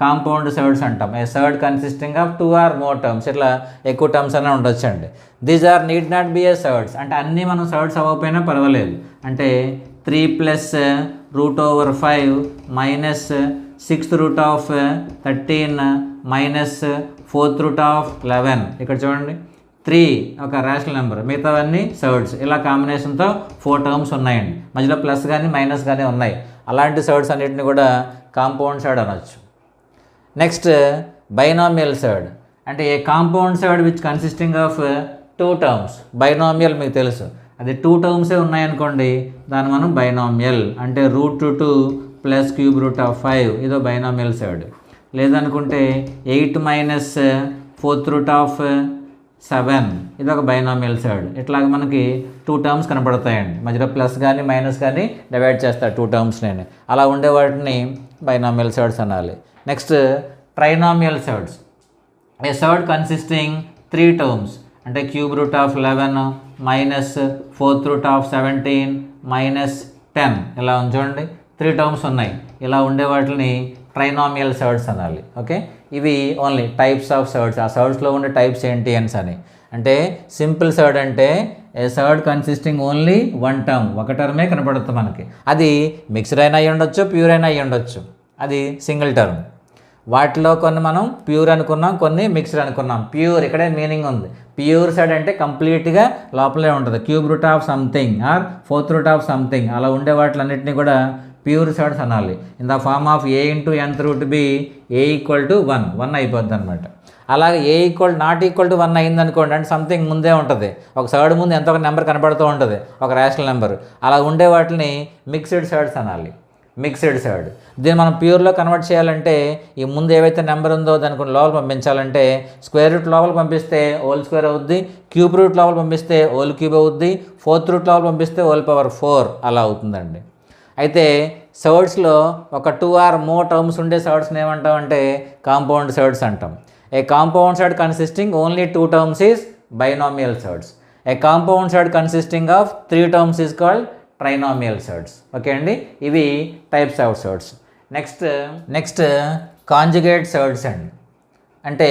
కాంపౌండ్ సైడ్స్ అంటాం. A surd consisting of 2 or more terms, ఇట్లా ఎక్కువ టర్మ్స్ అనే ఉండొచ్చండి. These are need not be a surds, అంటే అన్నీ మనం సైడ్స్ అవ్వకపోయినా పర్వాలేదు. అంటే 3 plus √5 minus 6th root of 13 minus 4th root of 11. ఇక్కడ చూడండి 3 ఒక రేషనల్ నెంబర్, మిగతావన్నీ సైడ్స్. ఇలా కాంబినేషన్తో 4 టర్మ్స్ ఉన్నాయండి, మధ్యలో ప్లస్ కానీ మైనస్ కానీ ఉన్నాయి. అలాంటి సైడ్స్ అన్నిటిని కూడా కాంపౌండ్ సైడ్ అనొచ్చు. Next binomial surd. అంటే a compound surd which consisting of 2 terms. Binomial మీకు తెలుసు, అది 2 టర్మ్సే ఉన్నాయనుకోండి దాన్ని మనం బైనామియల్. అంటే √2 ప్లస్ క్యూబ్ రూట్ ఆఫ్ 5 ఇదో బైనామియల్ సైడ్. లేదనుకుంటే 8 మైనస్ 4th రూట్ ఆఫ్ 7 ఇది ఒక బైనామియల్ సైడ్. ఇట్లాగ మనకి 2 టర్మ్స్ కనపడతాయండి, మధ్యలో ప్లస్ కానీ మైనస్ కానీ డివైడ్ చేస్తారు 2 టర్మ్స్ నేను. అలా ఉండే వాటిని బైనామియల్ సైడ్స్ అనాలి. Next trinomial surds. A surd consisting 3 terms. అంటే cube root of 11 minus 4th root of 17 minus 10 ఇలా ఉంచండి. 3 టర్మ్స్ ఉన్నాయి. ఇలా ఉండే వాటిని ట్రైనామియల్ సైడ్స్ అనాలి. ఓకే, ఇవి ఓన్లీ టైప్స్ ఆఫ్ సైడ్స్. ఆ సైడ్స్లో ఉండే టైప్స్ ఏంటి అని. అంటే సింపుల్ సైడ్ అంటే a surd consisting only one term, ఒక టర్మే కనపడుతుంది మనకి. అది మిక్స్డ్ అయినా అయ్యి ఉండొచ్చు, ప్యూర్ అయినా అయ్యి ఉండొచ్చు, అది సింగిల్ టర్మ్. వాటిలో కొన్ని మనం ప్యూర్ అనుకున్నాం, కొన్ని మిక్స్డ్ అనుకున్నాం. ప్యూర్ ఇక్కడే మీనింగ్ ఉంది. ప్యూర్ సైడ్ అంటే కంప్లీట్గా లోపలే ఉంటుంది. Cube root of something or fourth root of something అలా ఉండే వాటిలన్నింటినీ కూడా ప్యూర్ సైడ్స్ అనాలి. In the form of a into nth root b a equal to 1 అయిపోద్ది అనమాట. అలాగే a నాట్ ఈక్వల్ టు 1 అయింది అనుకోండి, అంటే సంథింగ్ ముందే ఉంటుంది, ఒక సైడ్ ముందు ఎంతో ఒక నెంబర్ కనబడుతూ ఉంటుంది, ఒక రేషనల్ నెంబర్. అలా ఉండే వాటిని మిక్స్డ్ సైడ్స్ అనాలి. Mixed side. దీన్ని మనం ప్యూర్లో కన్వర్ట్ చేయాలంటే ఈ ముందు ఏవైతే నెంబర్ ఉందో దానికి లోపల పంపించాలంటే స్క్వేర్ రూట్ లోపల పంపిస్తే హోల్ స్క్వేర్ అవుద్ది, క్యూబ్ రూట్ లోపల పంపిస్తే హోల్ క్యూబ్ అవుద్ది, ఫోర్త్ రూట్ లోపల పంపిస్తే హోల్ పవర్ 4 అలా అవుతుందండి. అయితే సర్డ్స్లో ఒక 2 or more టర్మ్స్ ఉండే సర్డ్స్ని ఏమంటామంటే కాంపౌండ్ సర్డ్స్ అంటాం. A compound surd consisting only 2 terms is binomial surds. A compound surd consisting of 3 terms is called trinomial surds. Okay అండి, ఇవి types of surds. Next conjugate surds అండి. అంటే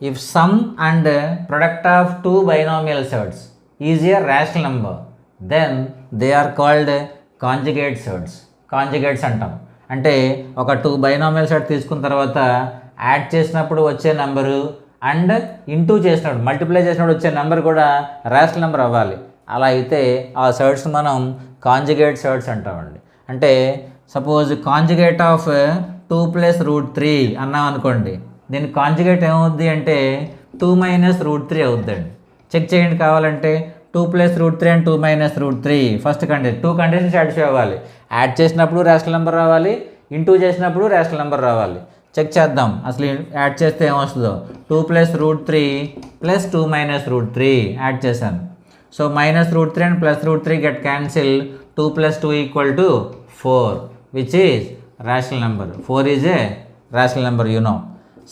if sum and product of 2 binomial surds is a rational number then they are called conjugate surds. Conjugates అంటాం. అంటే ఒక 2 binomial surd తీసుకున్న తర్వాత add చేసినప్పుడు వచ్చే నెంబరు అండ్ ఇంటూ చేసినప్పుడు మల్టిప్లై చేసినప్పుడు వచ్చే నెంబర్ కూడా రేషనల్ నెంబర్ అవ్వాలి. అలా అయితే ఆ సర్డ్స్ మనం కాంజుగేట్ సర్డ్స్ అంటామండి. అంటే సపోజ్ కాంజుగేట్ ఆఫ్ 2 + √3 అన్నాం అనుకోండి, దీని కాంజుగేట్ ఏమవుద్ది అంటే 2 - √3 అవుద్దండి. చెక్ చేయండి కావాలంటే. 2 + √3 and 2 - √3 first condition. 2 conditions satisfy అవ్వాలి. యాడ్ చేసినప్పుడు రేషనల్ నెంబర్ రావాలి, ఇంటూ చేసినప్పుడు రేషనల్ నెంబర్ రావాలి. చెక్ చేద్దాం అసలు యాడ్ చేస్తే ఏమొస్తుందో. 2 + √3 + 2 - √3 యాడ్ చేశాను. So -√3 and +√3 get cancelled. 2 + 2 = 4, which is rational number. 4 is a rational number, you know.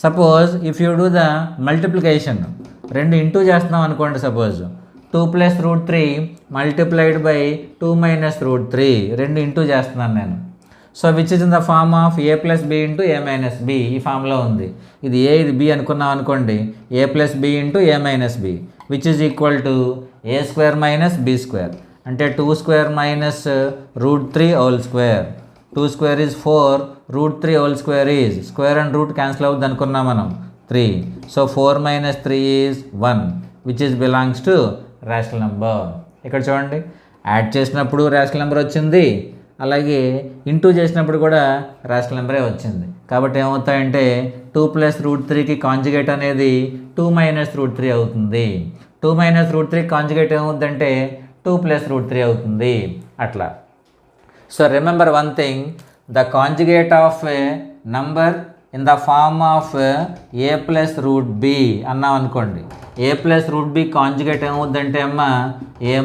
Suppose if you do the multiplication, 2 into చేస్తున్నాం అనుకోండి. సపోజ్ 2 + √3 multiplied by 2 - √3, 2 ఇంటూ చేస్తున్నాను నేను. So which is in the form of a + b into a - b. ఈ ఫామ్లో ఉంది. ఇది a ఇది b అనుకున్నాం అనుకోండి. a + b into a - b which is equal to a² - b². అంటే 2² - √3 whole square. 2² is 4, √3 whole square is square and root cancel అవుద్ది అనుకున్నాం మనం 3. So 4 - 3 is 1, which is belongs to rational number. ఇక్కడ చూడండి, add చేసినప్పుడు rational number వచ్చింది, అలాగే into చేసినప్పుడు కూడా రేషనల్ నెంబరే వచ్చింది. కాబట్టి ఏమవుతాయంటే 2 + √3కి కాంజుగేట్ అనేది 2 - √3 అవుతుంది. 2 - √3 కాంజుగేట్ ఏమవుతుందంటే 2 + √3 అవుతుంది. అట్లా. So remember one thing, the conjugate of a number in the form of a + √b అన్నాం అనుకోండి. a + √b కాంజుగేట్ ఏమవుతుందంటే అమ్మ a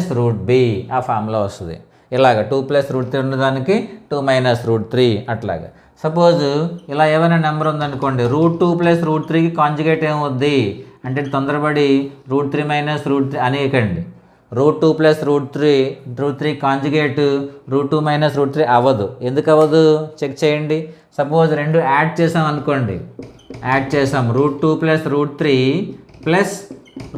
- √b ఆ ఫామ్లో వస్తుంది. ఇలాగ 2 + √3 ఉన్నదానికి 2 - √3 అట్లాగా. సపోజ్ ఇలా ఏమైనా నెంబర్ ఉందనుకోండి, √2 + √3కి కాంజుగేట్ ఏమవుద్ది అంటే తొందరపడి √3 - √3 అనేయకండి. √2 + √3 కాంజుగేట్ √2 - √3 అవ్వదు. ఎందుకు అవ్వదు చెక్ చేయండి. సపోజ్ 2 యాడ్ చేసాం అనుకోండి, యాడ్ చేసాం √2 + √3 ప్లస్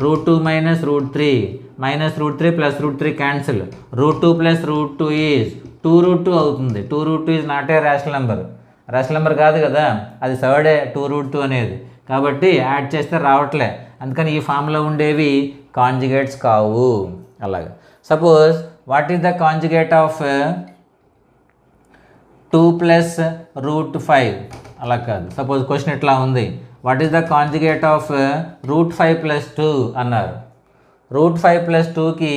√2 - √3 -√3 + √3 క్యాన్సిల్. √2 + √2 ఈజ్ 2√2 అవుతుంది. 2√2 is not a rational number. Rational number కాదు కదా, అది థర్డే 2√2 అనేది. కాబట్టి యాడ్ చేస్తే రావట్లే, అందుకని ఈ ఫామ్లో ఉండేవి కాంజుగేట్స్ కావు. అలాగే suppose what is the conjugate of 2 + √5 అలా కాదు. సపోజ్ క్వశ్చన్ ఎట్లా ఉంది, what is the conjugate of √5 + 2 అన్నారు. √5 + 2కి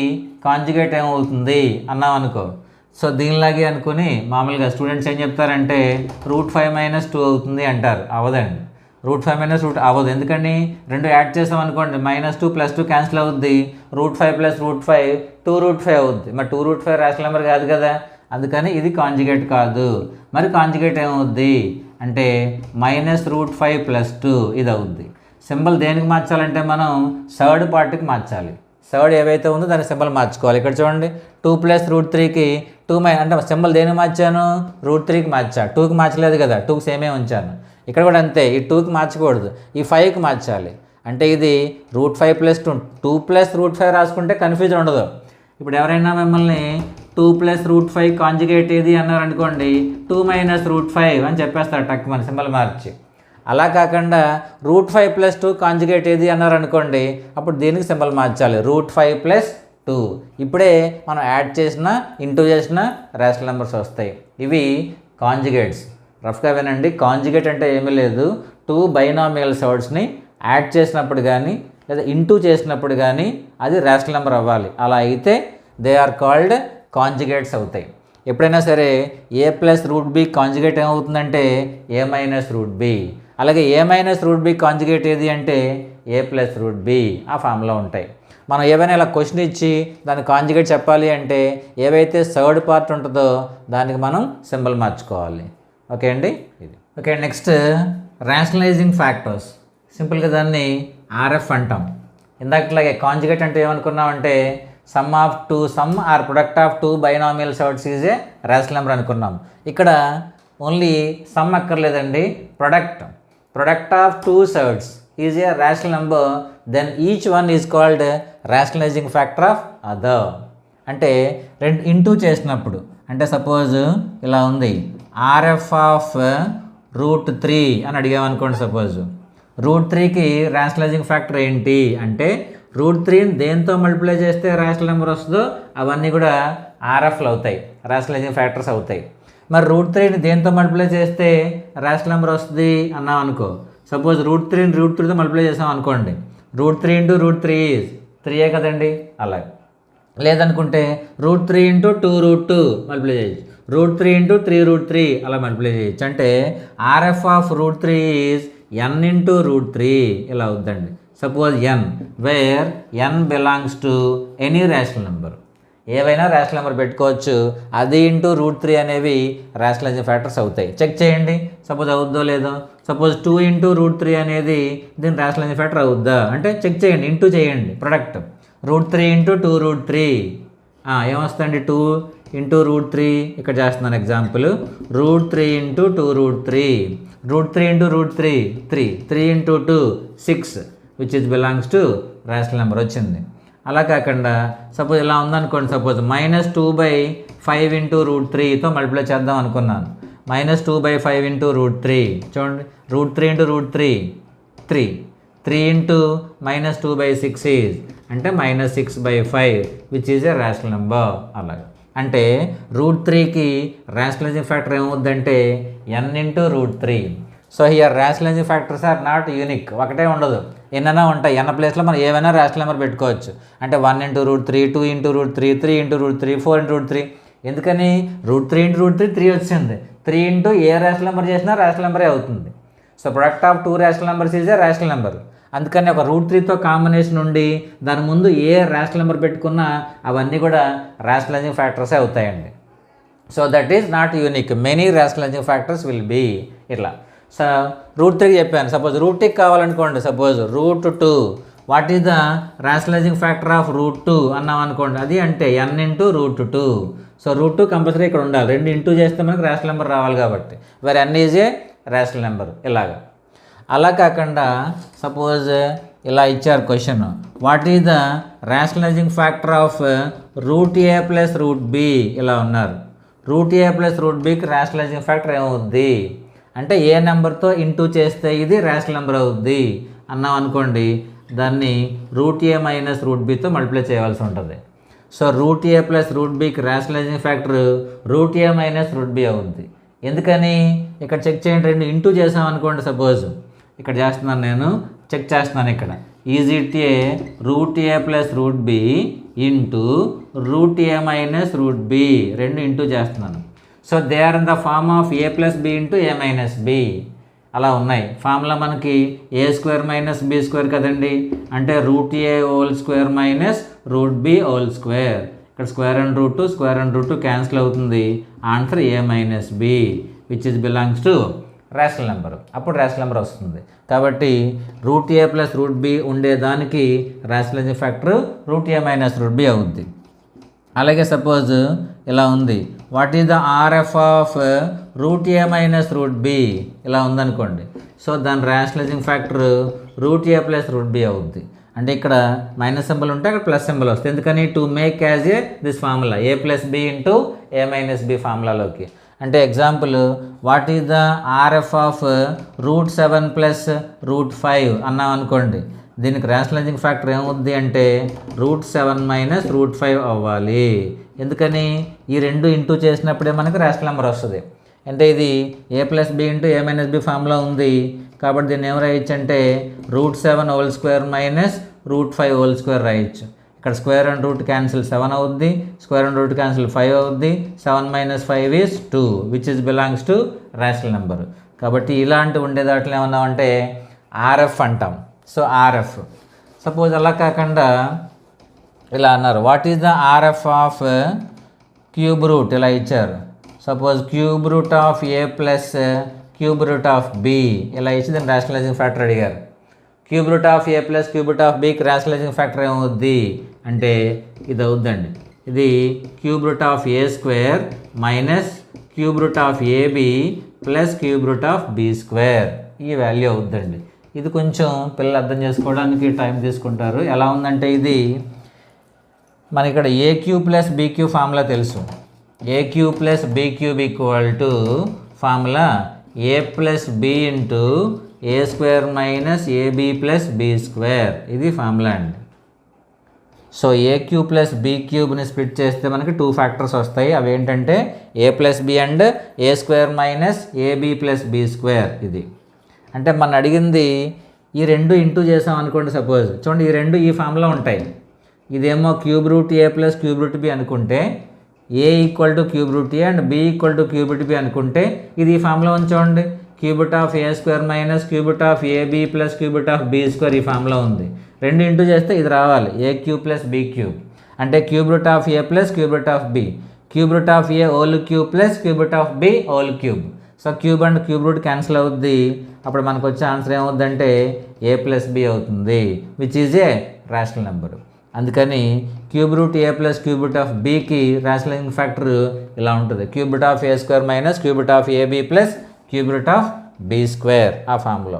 కాంజుగేట్ ఏమవుతుంది అన్నాం అనుకో. సో దీనిలాగే అనుకుని మామూలుగా స్టూడెంట్స్ ఏం చెప్తారంటే √5 - 2 అవుతుంది అంటారు. అవ్వదండి. √5 - √2 అవ్వదు. ఎందుకని 2 యాడ్ చేసాం అనుకోండి, -2 + 2 క్యాన్సిల్ అవుద్ది. √5 + √5 2√5 అవుద్ది. మరి 2√5 రేషనల్ నెంబర్ కాదు కదా, అందుకని ఇది కాంజుగేట్ కాదు. మరి కాంజుగేట్ ఏమవుద్ది అంటే -√5 + 2 ఇది అవుద్ది. సింబల్ దేనికి మార్చాలంటే మనం థర్డ్ పార్ట్కి మార్చాలి. థర్డ్ ఏవైతే ఉందో దాని సింబల్ మార్చుకోవాలి. ఇక్కడ చూడండి 2 + √3కి 2 అంటే సింబల్ దేనికి మార్చాను, √3కి మార్చా, 2కి మార్చలేదు కదా, 2కి సేమే ఉంచాను. ఇక్కడ కూడా అంతే, ఈ 2కి మార్చకూడదు, ఈ 5కి మార్చాలి. అంటే ఇది √5 + 2 2 + √5 రాసుకుంటే కన్ఫ్యూజన్ ఉండదు. ఇప్పుడు ఎవరైనా మిమ్మల్ని 2 + √5 కాంజుగేట్ ఏది అన్నారు అనుకోండి, 2 - √5 అని చెప్పేస్తారు టక్ మన సింబల్ మార్చి. అలా కాకుండా √5 + 2 కాంజుగేట్ ఏది అన్నారు అనుకోండి, అప్పుడు దీనికి సింబల్ మార్చాలి, √5 + 2. ఇప్పుడే మనం యాడ్ చేసిన ఇంటూ చేసిన రేషనల్ నెంబర్స్ వస్తాయి. ఇవి కాంజుగేట్స్. రఫ్గా వినండి, కాంజుగేట్ అంటే ఏమీ లేదు, 2 బైనామియల్స్ వర్డ్స్ని యాడ్ చేసినప్పుడు కానీ లేదా ఇంటూ చేసినప్పుడు కానీ అది రేషనల్ నెంబర్ అవ్వాలి. అలా అయితే దే ఆర్ కాల్డ్ కాంజుగేట్స్ అవుతాయి. ఎప్పుడైనా సరే a + √b కాంజుగేట్ ఏమవుతుందంటే a - √b. అలాగే a - √b కాంజుగేట్ ఏది అంటే a + √b. ఆ ఫామ్లో ఉంటాయి. మనం ఏవైనా ఇలా క్వశ్చన్ ఇచ్చి దాని కాంజుగేట్ చెప్పాలి అంటే ఏవైతే థర్డ్ పార్ట్ ఉంటుందో దానికి మనం సింబల్ మార్చుకోవాలి. ఓకే అండి, ఇది ఓకే. Next rationalising factors. సింపుల్గా దాన్ని RF అంటాం. ఇందాకట్లాగే కాంజుగేట్ అంటే ఏమనుకున్నామంటే sum or product of 2 binomial surds is a rational number అనుకున్నాం. ఇక్కడ ఓన్లీ సమ్ అక్కర్లేదండి, product of 2 surds is a rational number, then each one is called rationalising factor of other. అంటే రెండు ఇంటూ చేసినప్పుడు, అంటే సపోజ్ ఇలా ఉంది, RF ఆఫ్ √3 అని అడిగామనుకోండి. సపోజ్ √3కి రేషనలైజింగ్ ఫ్యాక్టర్ ఏంటి అంటే √3ని దేంతో మల్టిప్లై చేస్తే రేషనల్ నెంబర్ వస్తుందో అవన్నీ కూడా RFలు అవుతాయి, రేషనలైజింగ్ ఫ్యాక్టర్స్ అవుతాయి. మరి √3ని దేంతో మల్టిప్లై చేస్తే రేషనల్ నెంబర్ వస్తుంది అన్నాం అనుకో. సపోజ్ √3ని √3తో మల్టిప్లై చేసాం అనుకోండి, √3 × √3 ఈజ్ 3 కదండి. అలాగే లేదనుకుంటే √3 × 2√2 మల్టిప్లై చేయొచ్చు, √3 × 3√3 అలా మల్టిప్లై చేయొచ్చు. అంటే RF ఆఫ్ √3 ఈజ్ n × √3 ఇలా అవుద్దండి. Suppose n where n belongs to any rational number, ఏవైనా రేషనల్ నెంబర్ పెట్టుకోవచ్చు, అది ఇంటూ √3 అనేవి రేషనలైజింగ్ ఫ్యాక్టర్స్ అవుతాయి. చెక్ చేయండి సపోజ్ అవుద్దో లేదో. సపోజ్ 2 × √3 అనేది దీని రేషనలైజింగ్ ఫ్యాక్టర్ అవుద్దా అంటే చెక్ చేయండి, ఇంటూ చేయండి. ప్రొడక్ట్ √3 × 2√3 ఏమొస్తుందండి, 2 × √3. ఇక్కడ చేస్తున్నాను example, √3 × 2√3, √3 × √3 3, 3 × 2 6 which is belongs to rational number వచ్చింది. అలా కాకుండా సపోజ్ ఇలా ఉందనుకోండి, సపోజ్ -2/5 × √3తో మల్టిప్లై చేద్దాం అనుకున్నాను. -2/5 × √3 చూడండి, √3 × √3 3, 3 × -2/6 ఈజ్ అంటే -6/5 which is a rational number. అలాగే అంటే √3కి రేషనలైజింగ్ ఫ్యాక్టర్ ఏమవుద్దంటే n × √3. So here rationalising factors are not unique, ఒకటే ఉండదు, ఎన్నైనా ఉంటాయి. ఎన్న ప్లేస్లో మనం ఏమైనా రేషనల్ నెంబర్ పెట్టుకోవచ్చు. అంటే 1 × √3, 2 × √3, 3 × √3, 4 × √3. ఎందుకని √3 × √3 3 వచ్చింది, 3 × ఏ రేషనల్ నెంబర్ చేసినా రేషనల్ నెంబరే అవుతుంది. So product of 2 rational numbers is a rational number. అందుకని ఒక √3తో కాంబినేషన్ ఉండి దాని ముందు ఏ రేషనల్ నెంబర్ పెట్టుకున్నా అవన్నీ కూడా రేషనలైజింగ్ ఫ్యాక్టర్సే అవుతాయండి. So that is not unique, many rationalising factors will be ఇట్లా. సో √3కి చెప్పాను. సపోజ్ √2కి కావాలనుకోండి, suppose √2 what is the rationalising factor of √2 అన్నాం అనుకోండి, అది అంటే n × √2. సో √2 కంపల్సరీ ఇక్కడ ఉండాలి, 2 ఇంటూ చేస్తే మనకు రేషనల్ నెంబర్ రావాలి కాబట్టి, where n is a rational number. ఇలాగా అలా కాకుండా సపోజ్ ఇలా ఇచ్చారు question, what is the rationalising factor of √a + √b ఇలా ఉన్నారు. √a + √bకి రేషనలైజింగ్ ఫ్యాక్టర్ ఏమవుద్ది అంటే ఏ నెంబర్తో ఇంటూ చేస్తే ఇది రేషనల్ నెంబర్ అవుద్ది అన్నాం అనుకోండి, దాన్ని √a - √bతో మల్టిప్లై చేయవలసి ఉంటుంది. సో √a + √bకి రేషనలైజింగ్ ఫ్యాక్టర్ √a - √b అవుద్ది. ఎందుకని ఇక్కడ చెక్ చేయండి, 2 ఇంటూ చేసాం అనుకోండి. సపోజ్ ఇక్కడ చేస్తున్నాను, నేను చెక్ చేస్తున్నాను ఇక్కడ, is it a √a + √b into √a - √b 2 into చేస్తున్నాను. So they are in the form of a + b × a - b అలా ఉన్నాయి. ఫార్ములా మనకి a² - b² కదండి, అంటే √a² - √b². ఇక్కడ స్క్వేర్ అండ్ √2 క్యాన్సిల్ అవుతుంది, answer a - b which is belongs to rational number. అప్పుడు rational number వస్తుంది. కాబట్టి √a + √b ఉండేదానికి రేషనలైజింగ్ ఫ్యాక్టర్ √a - √b అవుద్ది. అలాగే సపోజ్ ఇలా ఉంది, what is the RF of root A minus root B ఇలా ఉందనుకోండి. సో దాని రేషనలైజింగ్ ఫ్యాక్టర్ రూట్ ఏ ప్లస్ రూట్ బి అవుద్ది. అంటే ఇక్కడ మైనస్ సింబల్ ఉంటే అక్కడ ప్లస్ సింబల్ వస్తుంది. ఎందుకని to make as a this formula a plus B into A minus b ఫార్ములాలోకి. అంటే example what is the RF of root 7 plus root 5 అన్నాం అనుకోండి. దీనికి రేషనలైజింగ్ ఫ్యాక్టర్ ఏమవుద్ది అంటే రూట్ 7 మైనస్ రూట్ 5 అవ్వాలి. ఎందుకని ఈ రెండు ఇంటూ చేసినప్పుడే మనకి రేషనల్ నెంబర్ వస్తుంది. అంటే ఇది A plus B into A minus B formula ఉంది కాబట్టి దీన్ని ఏం రాయొచ్చు అంటే root 7 whole square minus root 5 whole square రాయొచ్చు. ఇక్కడ స్క్వేర్ అండ్ రూట్ క్యాన్సిల్ 7 అవుద్ది, స్క్వేర్ అండ్ రూట్ క్యాన్సిల్ 5 అవుద్ది. 7 minus 5 is 2 which is belongs to rational number. కాబట్టి ఇలాంటి ఉండే దాంట్లో ఏమన్నామంటే ఆర్ఎఫ్ అంటాం. సో ఆర్ఎఫ్ సపోజ్ అలా కాకుండా ఇలా అన్నారు what is the RF of cube root ఇలా ఇచ్చారు. Suppose cube root of a plus cube root of b ఇలా ఇచ్చి దాని రేషనలైజింగ్ ఫ్యాక్టర్ అడిగారు. Cube root of a plus cube root of బికి రేషనలైజింగ్ ఫ్యాక్టర్ ఏమవుద్ది అంటే ఇది అవుద్దండి. ఇది cube root of A square minus cube root of AB plus cube root of B square ఈ వాల్యూ అవుద్దండి. ఇది కొంచెం పిల్లలు అర్థం చేసుకోవడానికి టైం తీసుకుంటారు. ఎలా ఉందంటే ఇది మన ఇక్కడ a cube plus b cube formula తెలుసు. A cube plus b cube equal to formula a plus B into a square minus a b plus b square ఇది ఫార్ములా అండి. So a cube plus b క్యూబ్ని split చేస్తే మనకి 2 factors వస్తాయి. అవి ఏంటంటే a plus b and a square minus a b plus b square. ఇది అంటే మన అడిగింది ఈ రెండు ఇంటూ చేసాం అనుకోండి. సపోజ్ చూడండి ఈ రెండు ఈ ఫార్ములా ఉంటాయి. ఇదేమో క్యూబ్ రూట్ ఏ ప్లస్ క్యూబ్ రూట్ బి అనుకుంటే a equal to cube root a and b equal to cube root b అనుకుంటే ఇది ఈ ఫార్ములా ఉంచండి. Cube root of A square minus cube root of AB plus cube root of B square ఈ formula ఉంది. రెండు into చేస్తే ఇది రావాలి a cube plus b cube అంటే cube root of a plus cube root of b cube root of a whole cube plus cube root of b whole cube. So cube and cube root cancel అవుద్ది. అప్పుడు మనకు వచ్చే answer ఏమవుద్దంటే a plus b అవుతుంది which is a rational number. అందుకని cube root A plus cube root of బికి rationalising factor ఇలా ఉంటుంది cube root of A square minus cube root of AB plus cube root of B square ఆ formula.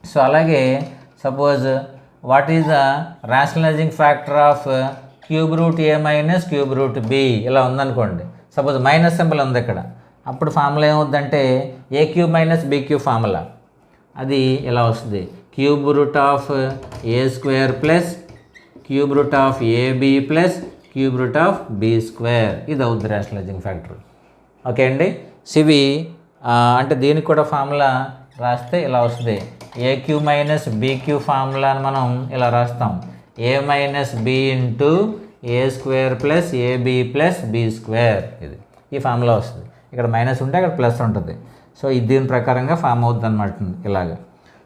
So అలాగే suppose what is the rationalising factor of cube root A minus cube root B ఇలా ఉందనుకోండి. Suppose minus symbol ఉంది ఇక్కడ. అప్పుడు formula ఏమవుద్దంటే a cube minus b cube formula. అది ఇలా వస్తుంది cube root of A square plus cube root of AB plus cube root of B square ఇది అవుద్ది రేషనలైజింగ్ ఫ్యాక్టర్. ఓకే అండి. సివి అంటే దీనికి కూడా ఫార్ములా రాస్తే ఇలా వస్తుంది a cube minus b cube ఫార్ములాని మనం ఇలా రాస్తాం a minus B into a square plus a b plus b square ఇది ఈ ఫార్ములా వస్తుంది. ఇక్కడ మైనస్ ఉంటే అక్కడ ప్లస్ ఉంటుంది. సో ఇది దీని ప్రకారంగా ఫామ్ అవుతుంది అనమాట ఇలాగా.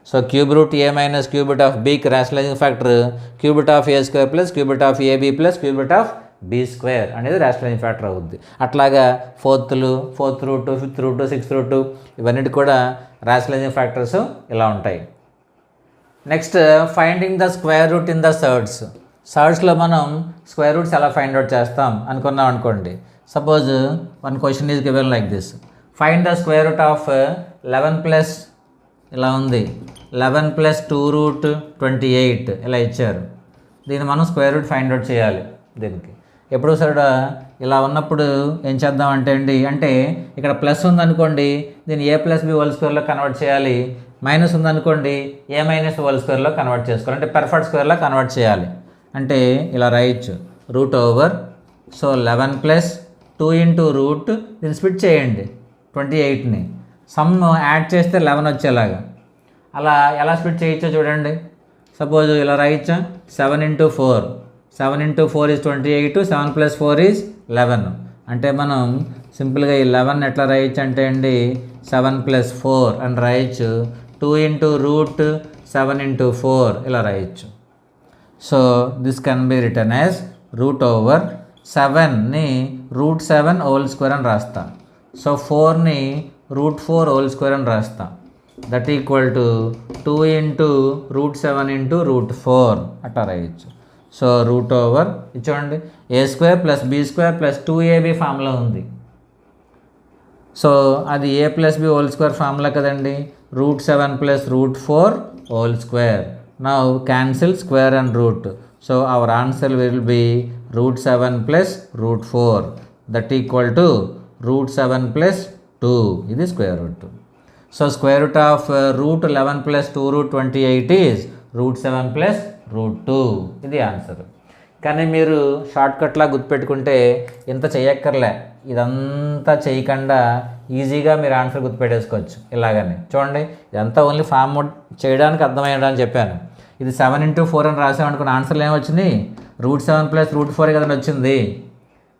So cube root A minus cube root of బీకి rationalising factor cube root of A square plus cube root of AB plus cube root of b square అనేది రేషనలైజింగ్ ఫ్యాక్టర్ అవుద్ది. అట్లాగా fourth root, fifth root, sixth root ఇవన్నిటి కూడా rationalising factors ఇలా ఉంటాయి. Next finding the square root in the surds. సర్డ్స్లో మనం square roots ఎలా ఫైండ్ అవుట్ చేస్తాం అనుకున్నాం అనుకోండి. Suppose one question is given like this, find the square root of 11 plus ఇలా ఉంది 11 ప్లస్ 2 రూట్ 28 ఇలా ఇచ్చారు. దీన్ని మనం స్క్వేర్ రూట్ ఫైండ్ అవుట్ చేయాలి. దీనికి ఎప్పుడు సరే ఇలా ఉన్నప్పుడు ఏం చేద్దామంటే అంటే ఇక్కడ ప్లస్ ఉందనుకోండి దీన్ని ఏ ప్లస్ బి హోల్ స్క్వేర్లో కన్వర్ట్ చేయాలి, మైనస్ ఉందనుకోండి ఏ మైనస్ హోల్ స్క్వేర్లో కన్వర్ట్ చేసుకోవాలి, అంటే పెర్ఫెక్ట్ స్క్వేర్లో కన్వర్ట్ చేయాలి. అంటే ఇలా రాయొచ్చు root over. So 11 plus 2 into route దీన్ని స్ప్లిట్ చేయండి 28ని, సమ్ యాడ్ చేస్తే 11 వచ్చేలాగా. అలా ఎలా స్ప్లిట్ చేయొచ్చో చూడండి. సపోజ్ ఇలా రాయొచ్చా 7 into 4, 7 into 4 is 28, 7 plus 4 is 11. అంటే మనం సింపుల్గా ఈ 11 ఎట్లా రాయొచ్చు అంటే 7 ప్లస్ 4 అని రాయొచ్చు. 2 ఇంటూ రూట్ 7 ఇంటూ 4 ఇలా రాయొచ్చు. So this can be written as root over 7ని రూట్ 7 హోల్ స్క్వేర్ అని రాస్తా. సో 4ని రూట్ 4 హోల్ స్క్వేర్ అని రాస్తా. That equal to 2 into root 7 into root 4 అట్లా రాయొచ్చు. సో రూట్ ఓవర్ చూడండి a square plus b square plus 2ab formula ఉంది. సో అది a plus b whole square formula కదండి. √7 plus √4 whole square. Now cancel square and root. So our answer will be √7 plus √4 that equal to √7 plus 2. ఇది square root. So square root of √11 plus 2√28 is √7 plus √2. ఇది answer. కానీ మీరు షార్ట్కట్లా గుర్తుపెట్టుకుంటే ఇంత చేయక్కర్లే, ఇదంతా చేయకుండా ఈజీగా మీరు ఆన్సర్ గుర్తుపెట్టేసుకోవచ్చు. ఇలాగని చూడండి, ఇదంతా ఓన్లీ ఫామ్ చేయడానికి అర్థమయ్యడానికి చెప్పాను. ఇది 7 × 4 అని రాసామనుకున్న ఆన్సర్లు ఏమొచ్చింది? √7 ప్లస్ √4 కదండి వచ్చింది.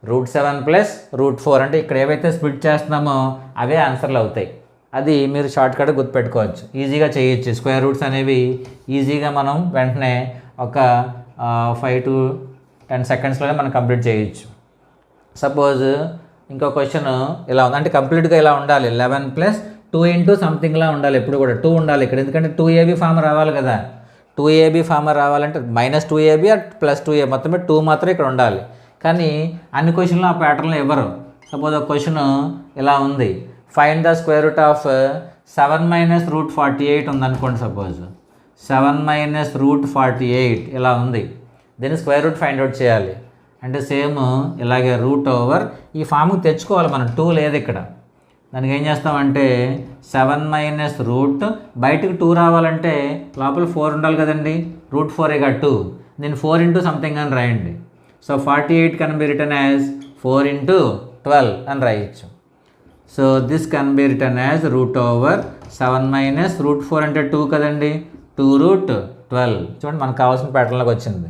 √7 ప్లస్ √4 అంటే ఇక్కడ ఏవైతే స్ప్లిట్ చేస్తున్నామో అవే ఆన్సర్లు అవుతాయి. అది మీరు షార్ట్కట్ గుర్తుపెట్టుకోవచ్చు, ఈజీగా చేయొచ్చు. స్క్వేర్ రూట్స్ అనేవి ఈజీగా మనం వెంటనే ఒక 5 to 10 సెకండ్స్లోనే మనం కంప్లీట్ చేయొచ్చు. సపోజ్ ఇంకో క్వశ్చన్ ఇలా ఉంది, అంటే కంప్లీట్గా ఇలా ఉండాలి. 11 ప్లస్ 2 × సంథింగ్లా ఉండాలి, ఎప్పుడు కూడా 2 ఉండాలి ఇక్కడ, ఎందుకంటే 2ab ఫామ్ రావాలి కదా. 2ab ఫామ్ రావాలంటే -2ab +2a మొత్తం 2 మాత్రం ఇక్కడ ఉండాలి. కానీ అన్ని క్వశ్చన్లు ఆ ప్యాటర్న్లో ఇవ్వరు. సపోజ్ ఒక క్వశ్చన్ ఇలా ఉంది, find the square root of 7 - √48 ఉందనుకోండి. సపోజ్ 7 - √48 ఇలా ఉంది, దీన్ని స్క్వేర్ రూట్ ఫైండ్ అవుట్ చేయాలి. అంటే సేమ్ ఇలాగే √ఓవర్ ఈ ఫామ్కి తెచ్చుకోవాలి మనం. 2 లేదు ఇక్కడ, దానికి ఏం చేస్తామంటే 7 - బయటకు 2 రావాలంటే లోపల 4 ఉండాలి కదండి. √4 2, దీన్ని 4 × సంథింగ్ అని రాయండి. So 48 can be written as 4 × 12 అని రాయొచ్చు. So this can be written as √over 7 - √4 అంటే 2 కదండి, 2√12. చూడండి మనకు కావాల్సిన ప్యాటర్న్లోకి వచ్చింది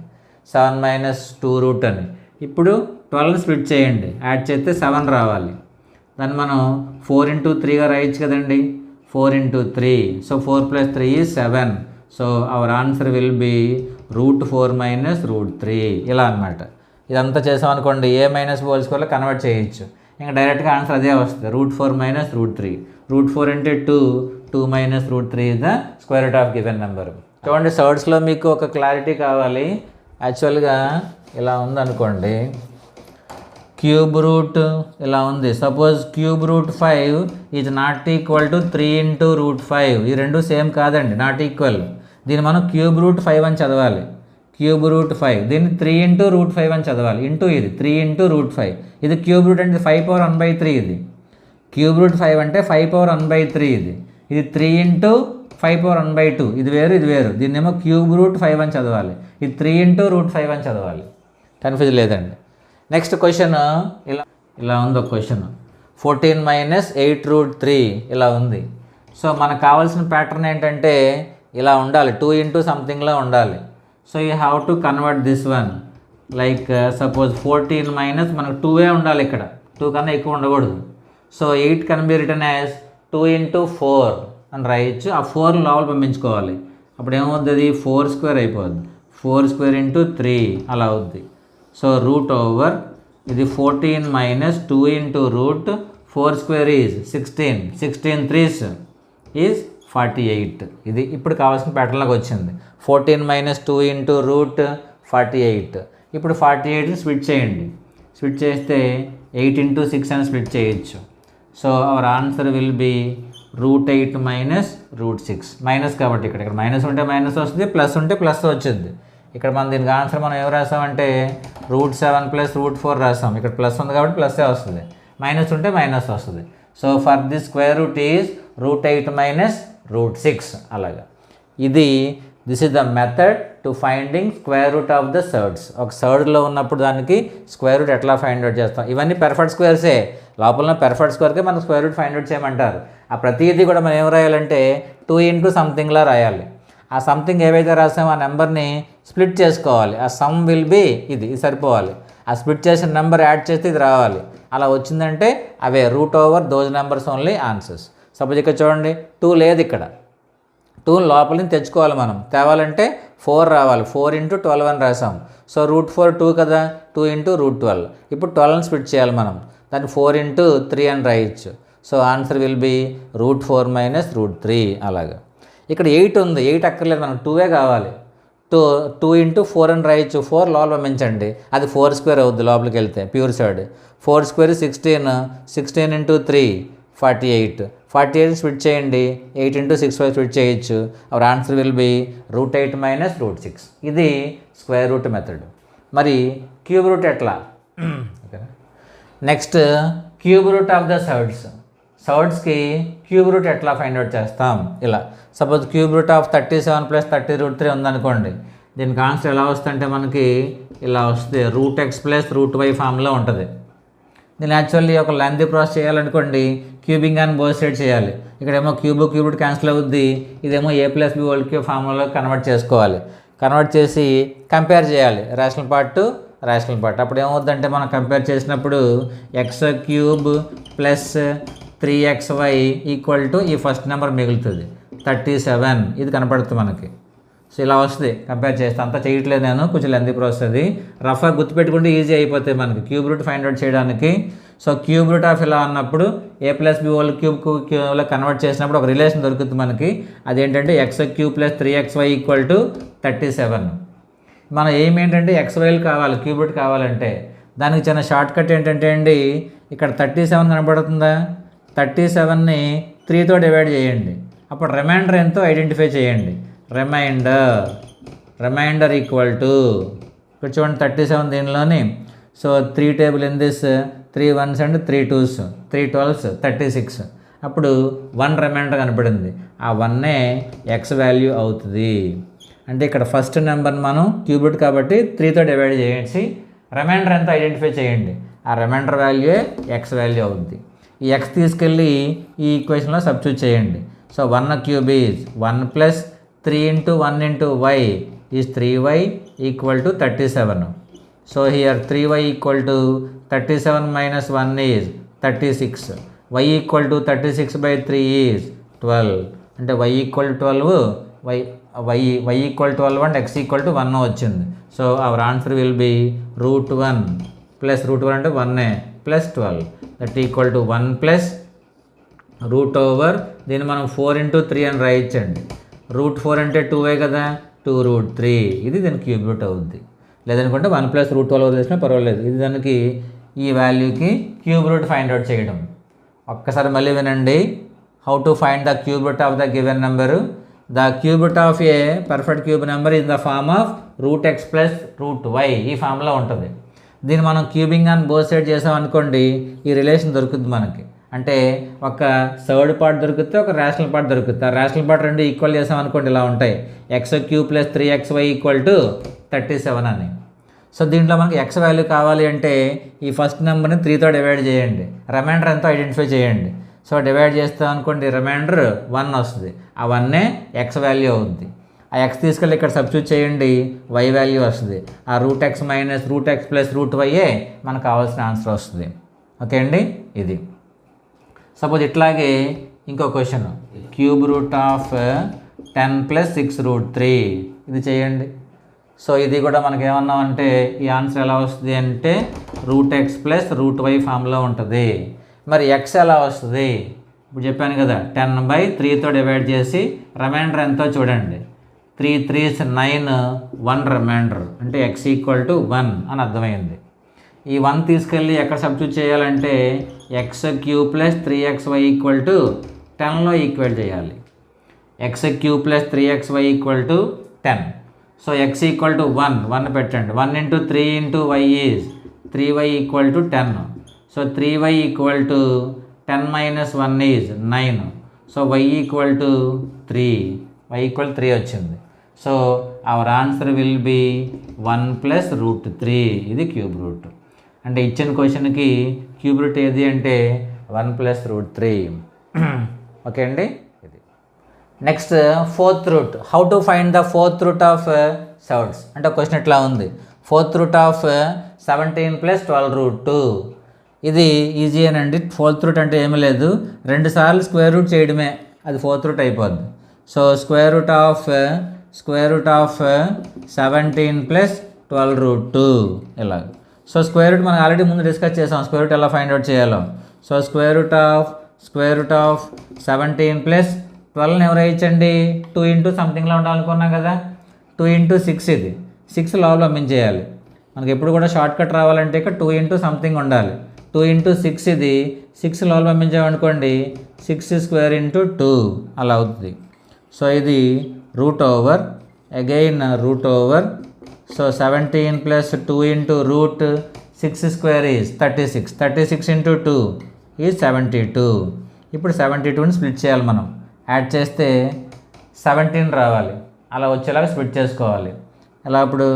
7 - 2 అని. ఇప్పుడు 12 స్ప్లిట్ చేయండి, యాడ్ చేస్తే 7 రావాలి. దాన్ని మనం 4 × 3గా రాయొచ్చు కదండి, 4 × 3. So 4 + 3 is 7. So our answer will B √4 - √3 ఇలా అనమాట. ఇదంతా చేసామనుకోండి a - హోల్ స్క్వేర్లో కన్వర్ట్ చేయొచ్చు, ఇంకా డైరెక్ట్గా ఆన్సర్ అదే వస్తుంది, √4 - √3. √4 అంటే 2, 2 - √3 is the square root of given number. చూడండి సర్డ్స్లో మీకు ఒక క్లారిటీ కావాలి. యాక్చువల్గా ఇలా ఉందనుకోండి, క్యూబ్ రూట్ ఇలా ఉంది. Suppose cube √5 is not equal to 3 × √5. ఈ రెండు సేమ్ కాదండి, నాట్ ఈక్వల్. దీన్ని మనం క్యూబ్ √5 అని చదవాలి. క్యూబ్ √5, దీన్ని 3 × √5 అని చదవాలి. ఇంటూ ఇది 3 × √5. ఇది క్యూబ్ రూట్ అంటే 5⁻1/3. ఇది క్యూబ్ √5 అంటే 5⁻1/3. ఇది 3 × 5⁻1/2. ఇది వేరు ఇది వేరు. దీన్ని ఏమో క్యూబ్ √5 అని చదవాలి, ఇది 3 × √5 అని చదవాలి. కన్ఫ్యూజ్ లేదండి. నెక్స్ట్ క్వశ్చన్ ఇలా ఉంది. ఒక క్వశ్చన్ 14 - 8√3 ఇలా ఉంది. సో మనకు కావాల్సిన ప్యాటర్న్ ఏంటంటే ఇలా ఉండాలి, 2 × సంథింగ్లో ఉండాలి. So you have to convert this one. Like suppose 14 - మనకు 2 ఉండాలి ఇక్కడ, 2 కన్నా ఎక్కువ ఉండకూడదు. So 8 can be written as 2 × 4 అని రాయొచ్చు. ఆ 4 లోపల పంపించుకోవాలి. అప్పుడు ఏమవుతుంది, 4² అయిపోద్ది. 4² × 3 అలా అవుద్ది. సో √ఓవర్ ఇది 14 - 2 × √4² ఈజ్ 16. 16 3s is 48. ఇది ఇప్పుడు కావాల్సిన ప్యాటర్న్లోకి వచ్చింది. 14 - 2 × √48. ఇప్పుడు 48ని స్ప్లిట్ చేయండి. స్ప్లిట్ చేస్తే 8 × 6 అని స్ప్లిట్ చేయొచ్చు. So our answer will be √8 - √6. Minus కాబట్టి ఇక్కడ మైనస్ ఉంటే మైనస్ వస్తుంది, ప్లస్ ఉంటే ప్లస్ వచ్చింది. ఇక్కడ మనం దీనికి ఆన్సర్ మనం ఏం రాసామంటే √7 + √4 రాసాం. ఇక్కడ ప్లస్ ఉంది కాబట్టి ప్లస్సే వస్తుంది, మైనస్ ఉంటే మైనస్ వస్తుంది. So for the square root is √8 - √6 అలాగా. This is the method to finding square root of the surds. ఒక సర్డ్లో ఉన్నప్పుడు దానికి స్క్వేర్ రూట్ ఎట్లా ఫైండ్ అవుట్ చేస్తాం. ఇవన్నీ పెర్ఫెక్ట్ స్క్వేర్సే, లోపల పెర్ఫెక్ట్ స్క్వేర్కే మనం స్క్వేర్ రూట్ ఫైండ్ అవుట్ చేయమంటారు. ఆ ప్రతిదీ కూడా మనం ఏం రాయాలంటే 2 × సంథింగ్లా రాయాలి. ఆ సంథింగ్ ఏవైతే రాసామో ఆ నెంబర్ని స్ప్లిట్ చేసుకోవాలి. ఆ సమ్ విల్ బి ఇది సరిపోవాలి. ఆ స్ప్లిట్ చేసిన నెంబర్ యాడ్ చేస్తే ఇది రావాలి. అలా వచ్చిందంటే అవే √ఓవర్ దోస్ నెంబర్స్ ఓన్లీ ఆన్సర్స్. సపోజ్ ఇక్కడ చూడండి 2 లేదు, ఇక్కడ 2 లోపల నుంచి తెచ్చుకోవాలి మనం. తేవాలంటే 4 రావాలి. 4 × 12 అని రాసాం. సో √4 2 కదా, 2 × √12. ఇప్పుడు 12ని స్ప్లిట్ చేయాలి మనం, దాన్ని 4 × 3 అని రాయొచ్చు. సో ఆన్సర్ విల్ బి √4 - √3 అలాగా. ఇక్కడ 8 ఉంది, 8 అక్కర్లేదు మనకు, 2 కావాలి. 2 × 4 అని రాయొచ్చు. 4 లోపల పంపించండి, అది 4² అవుద్ది లోపలికి వెళ్తే ప్యూర్ సైడ్. 4² 16, 16 × 3 48 స్ప్లిట్ చేయండి, 8 into 6 స్ప్లిట్ చేయొచ్చు. Our answer will be √8 - √6. ఇది స్క్వేర్ రూట్ మెథడ్. మరి క్యూబ్ రూట్ ఎట్లా? Next cube root of the సర్డ్స్కి క్యూబ్ రూట్ ఎట్లా ఫైండ్ అవుట్ చేస్తాం? ఇలా సపోజ్ క్యూబ్ రూట్ ఆఫ్ 37 + 30√3 ఉందనుకోండి. దీనికి ఆన్సర్ ఎలా వస్తుందంటే మనకి ఇలా వస్తుంది, √x + √y ఫామ్లో ఉంటుంది. దీన్ని యాక్చువల్లీ ఒక లెంతీ ప్రాసెస్ చేయాలనుకోండి, క్యూబింగ్ అని బోత్ సైడ్ చేయాలి. ఇక్కడేమో క్యూబ్ రూట్ క్యాన్సిల్ అవుద్ది, ఇదేమో a+b² ఫార్ములాలో కన్వర్ట్ చేసుకోవాలి. కన్వర్ట్ చేసి కంపేర్ చేయాలి rational part to rational part. అప్పుడు ఏమవుద్దంటే మనం కంపేర్ చేసినప్పుడు x³ + 3xy = ఈ ఫస్ట్ నెంబర్ మిగులుతుంది 37. ఇది కనపడుతుంది మనకి. సో ఇలా వస్తుంది కంపేర్ చేస్తే. అంతా చేయట్లేదు నేను, కొంచెం లెంతీ ప్రాసెస్ అది. రఫ్గా గుర్తుపెట్టుకుంటే ఈజీ అయిపోతాయి మనకి క్యూబ్ రూట్ ఫైండ్ అవుట్ చేయడానికి. సో క్యూబ్ రూట్ ఆఫ్ ఇలా అన్నప్పుడు a+b³ కన్వర్ట్ చేసినప్పుడు ఒక రిలేషన్ దొరుకుతుంది మనకి. అదేంటంటే x³ + 3xy = 37. మన ఎయిమ్ ఏంటంటే xyలు కావాలి, క్యూబ్ రూట్ కావాలంటే. దానికి చిన్న షార్ట్ కట్ ఏంటంటే అండి, ఇక్కడ 37 కనబడుతుందా, 37ని 3తో డివైడ్ చేయండి. అప్పుడు రిమైండర్ ఎంతో ఐడెంటిఫై చేయండి. రిమైండర్ ఇక్కడ చూడండి 37 దీనిలోని. So 3 table in this, 3 1s and 3 2s, 3 12s 36. అప్పుడు 1 రిమైండర్ కనపడింది. ఆ 1ఏ ఎక్స్ వాల్యూ అవుతుంది. అంటే ఇక్కడ ఫస్ట్ నెంబర్ మనం క్యూబ్ రూట్ కాబట్టి 3తో డివైడ్ చేసి రిమైండర్ ఎంతో ఐడెంటిఫై చేయండి. ఆ రిమైండర్ వాల్యూయే ఎక్స్ వాల్యూ అవుద్ది. ఈ ఎక్స్ తీసుకెళ్ళి ఈ ఈక్వేషన్లో సబ్స్టిట్యూట్ చేయండి. So 1³ is 1 + 3 × 1 × y is 3y = 37. So here 3y = 37 - 1 is 36. y = 36/3 is 12. అంటే y = 12, y = 12 and x = 1 వచ్చింది. So our answer will B √1 + √1 అంటే 1 + 12 దట్ = 1 + √, దీన్ని మనం 4 × 3 అని రాయించండి. √4 అంటే 2y కదా, 2√3. ఇది దీని క్యూబ్ రూట్ అవుద్ది. లేదనుకుంటే 1 + √12 వదిలేసినా పర్వాలేదు. ఇది దానికి ఈ వాల్యూకి క్యూబ్ రూట్ ఫైండ్ అవుట్ చేయడం. ఒక్కసారి మళ్ళీ వినండి. How to find the cube root of the given number. The cube root of a perfect cube number in the form of √x + √y. ఈ ఫామ్లో ఉంటుంది. దీన్ని మనం క్యూబింగ్ అని బోత్ సైడ్ చేసాం అనుకోండి, ఈ రిలేషన్ దొరుకుతుంది మనకి. అంటే ఒక థర్డ్ పార్ట్ దొరికితే ఒక రేషనల్ పార్ట్ దొరుకుతుంది. ఆ రేషనల్ పార్ట్ రెండు ఈక్వల్ చేసాం అనుకోండి, ఇలా ఉంటాయి x³ + 3xy = 37 అని. సో దీంట్లో మనకి ఎక్స్ వాల్యూ కావాలి అంటే ఈ ఫస్ట్ నెంబర్ని 3తో డివైడ్ చేయండి, రిమైండర్ ఎంతో ఐడెంటిఫై చేయండి. సో డివైడ్ చేస్తాం అనుకోండి, రిమైండర్ 1 వస్తుంది. ఆ 1ఏ ఎక్స్ వాల్యూ అవుద్ది. ఆ ఎక్స్ తీసుకెళ్ళి ఇక్కడ సబ్స్టిట్యూట్ చేయండి, వై వాల్యూ వస్తుంది. ఆ √x - √x + √y మనకు కావాల్సిన ఆన్సర్ వస్తుంది. ఓకే అండి, ఇది. సపోజ్ ఇట్లాగే ఇంకో క్వశ్చన్, క్యూబ్ రూట్ ఆఫ్ 10 + 6√3. ఇది చేయండి. సో ఇది కూడా మనకి ఏమన్నామంటే ఈ ఆన్సర్ ఎలా వస్తుంది అంటే √x + √y ఫామ్లో ఉంటుంది. మరి ఎక్స్ ఎలా వస్తుంది? ఇప్పుడు చెప్పాను కదా, 10/3తో డివైడ్ చేసి రిమైండర్ ఎంతో చూడండి. 3 3s 9, 1 రిమైండర్ అంటే x = 1 అని అర్థమైంది. ఈ 1 తీసుకెళ్ళి ఎక్కడ సబ్స్టిట్యూట్ చేయాలంటే x³ + 3xy = 10లో ఈక్వేట్ చేయాలి. x³ + 3xy = 10. సో x = 1 పెట్టండి. 1 × 3 × y is 3y = 10. So 3y = 10 - 1 is 9. So y = 3 వచ్చింది. So our answer will B 1 + √3. ఇది క్యూబ్ రూట్. అంటే ఇచ్చిన క్వశ్చన్కి క్యూబ్ రూట్ ఏది అంటే 1 + √3. ఓకే అండి, ఇది. Next fourth root. How to find the fourth root of surds అంటే క్వశ్చన్ ఎట్లా ఉంది. Fourth root of 17 + 12√2. ఇది ఈజీ అనండి. ఫోర్త్ రూట్ అంటే ఏమీ లేదు, 2 సార్లు స్క్వేర్ రూట్ చేయడమే, అది ఫోర్త్ రూట్ అయిపోద్ది. సో స్క్వేర్ రూట్ ఆఫ్ 17 + 12√2 ఇలా. సో స్క్వేర్ రూట్ మనం ఆల్రెడీ ముందు డిస్కస్ చేసాం, స్క్వేర్ రూట్ ఎలా ఫైండ్ అవుట్ చేయాలో. సో స్క్వేర్ రూట్ ఆఫ్ 17 + 12 ఎవరు ఇచ్చండి, 2 × సంథింగ్లో ఉండాలనుకున్నాం కదా, 2 × 6. ఇది 6 లోపల పంపించేయాలి. మనకి ఎప్పుడు కూడా షార్ట్ కట్ రావాలంటే ఇక్కడ 2 × సంథింగ్ ఉండాలి. 2 ఇంటూ 6 ఇది 6 లోపల పంపించామనుకోండి 6 స్క్వేర్ ఇంటూ 2 అలా అవుతుంది. సో ఇది root over again root over. So 17 plus 2 into route 6 square is 36. 36 into 2 is 72. ఇప్పుడు 72ని స్ప్లిట్ చేయాలి మనం. యాడ్ చేస్తే 17 రావాలి. అలా వచ్చేలాగా స్ప్లిట్ చేసుకోవాలి. ఎలా ఇప్పుడు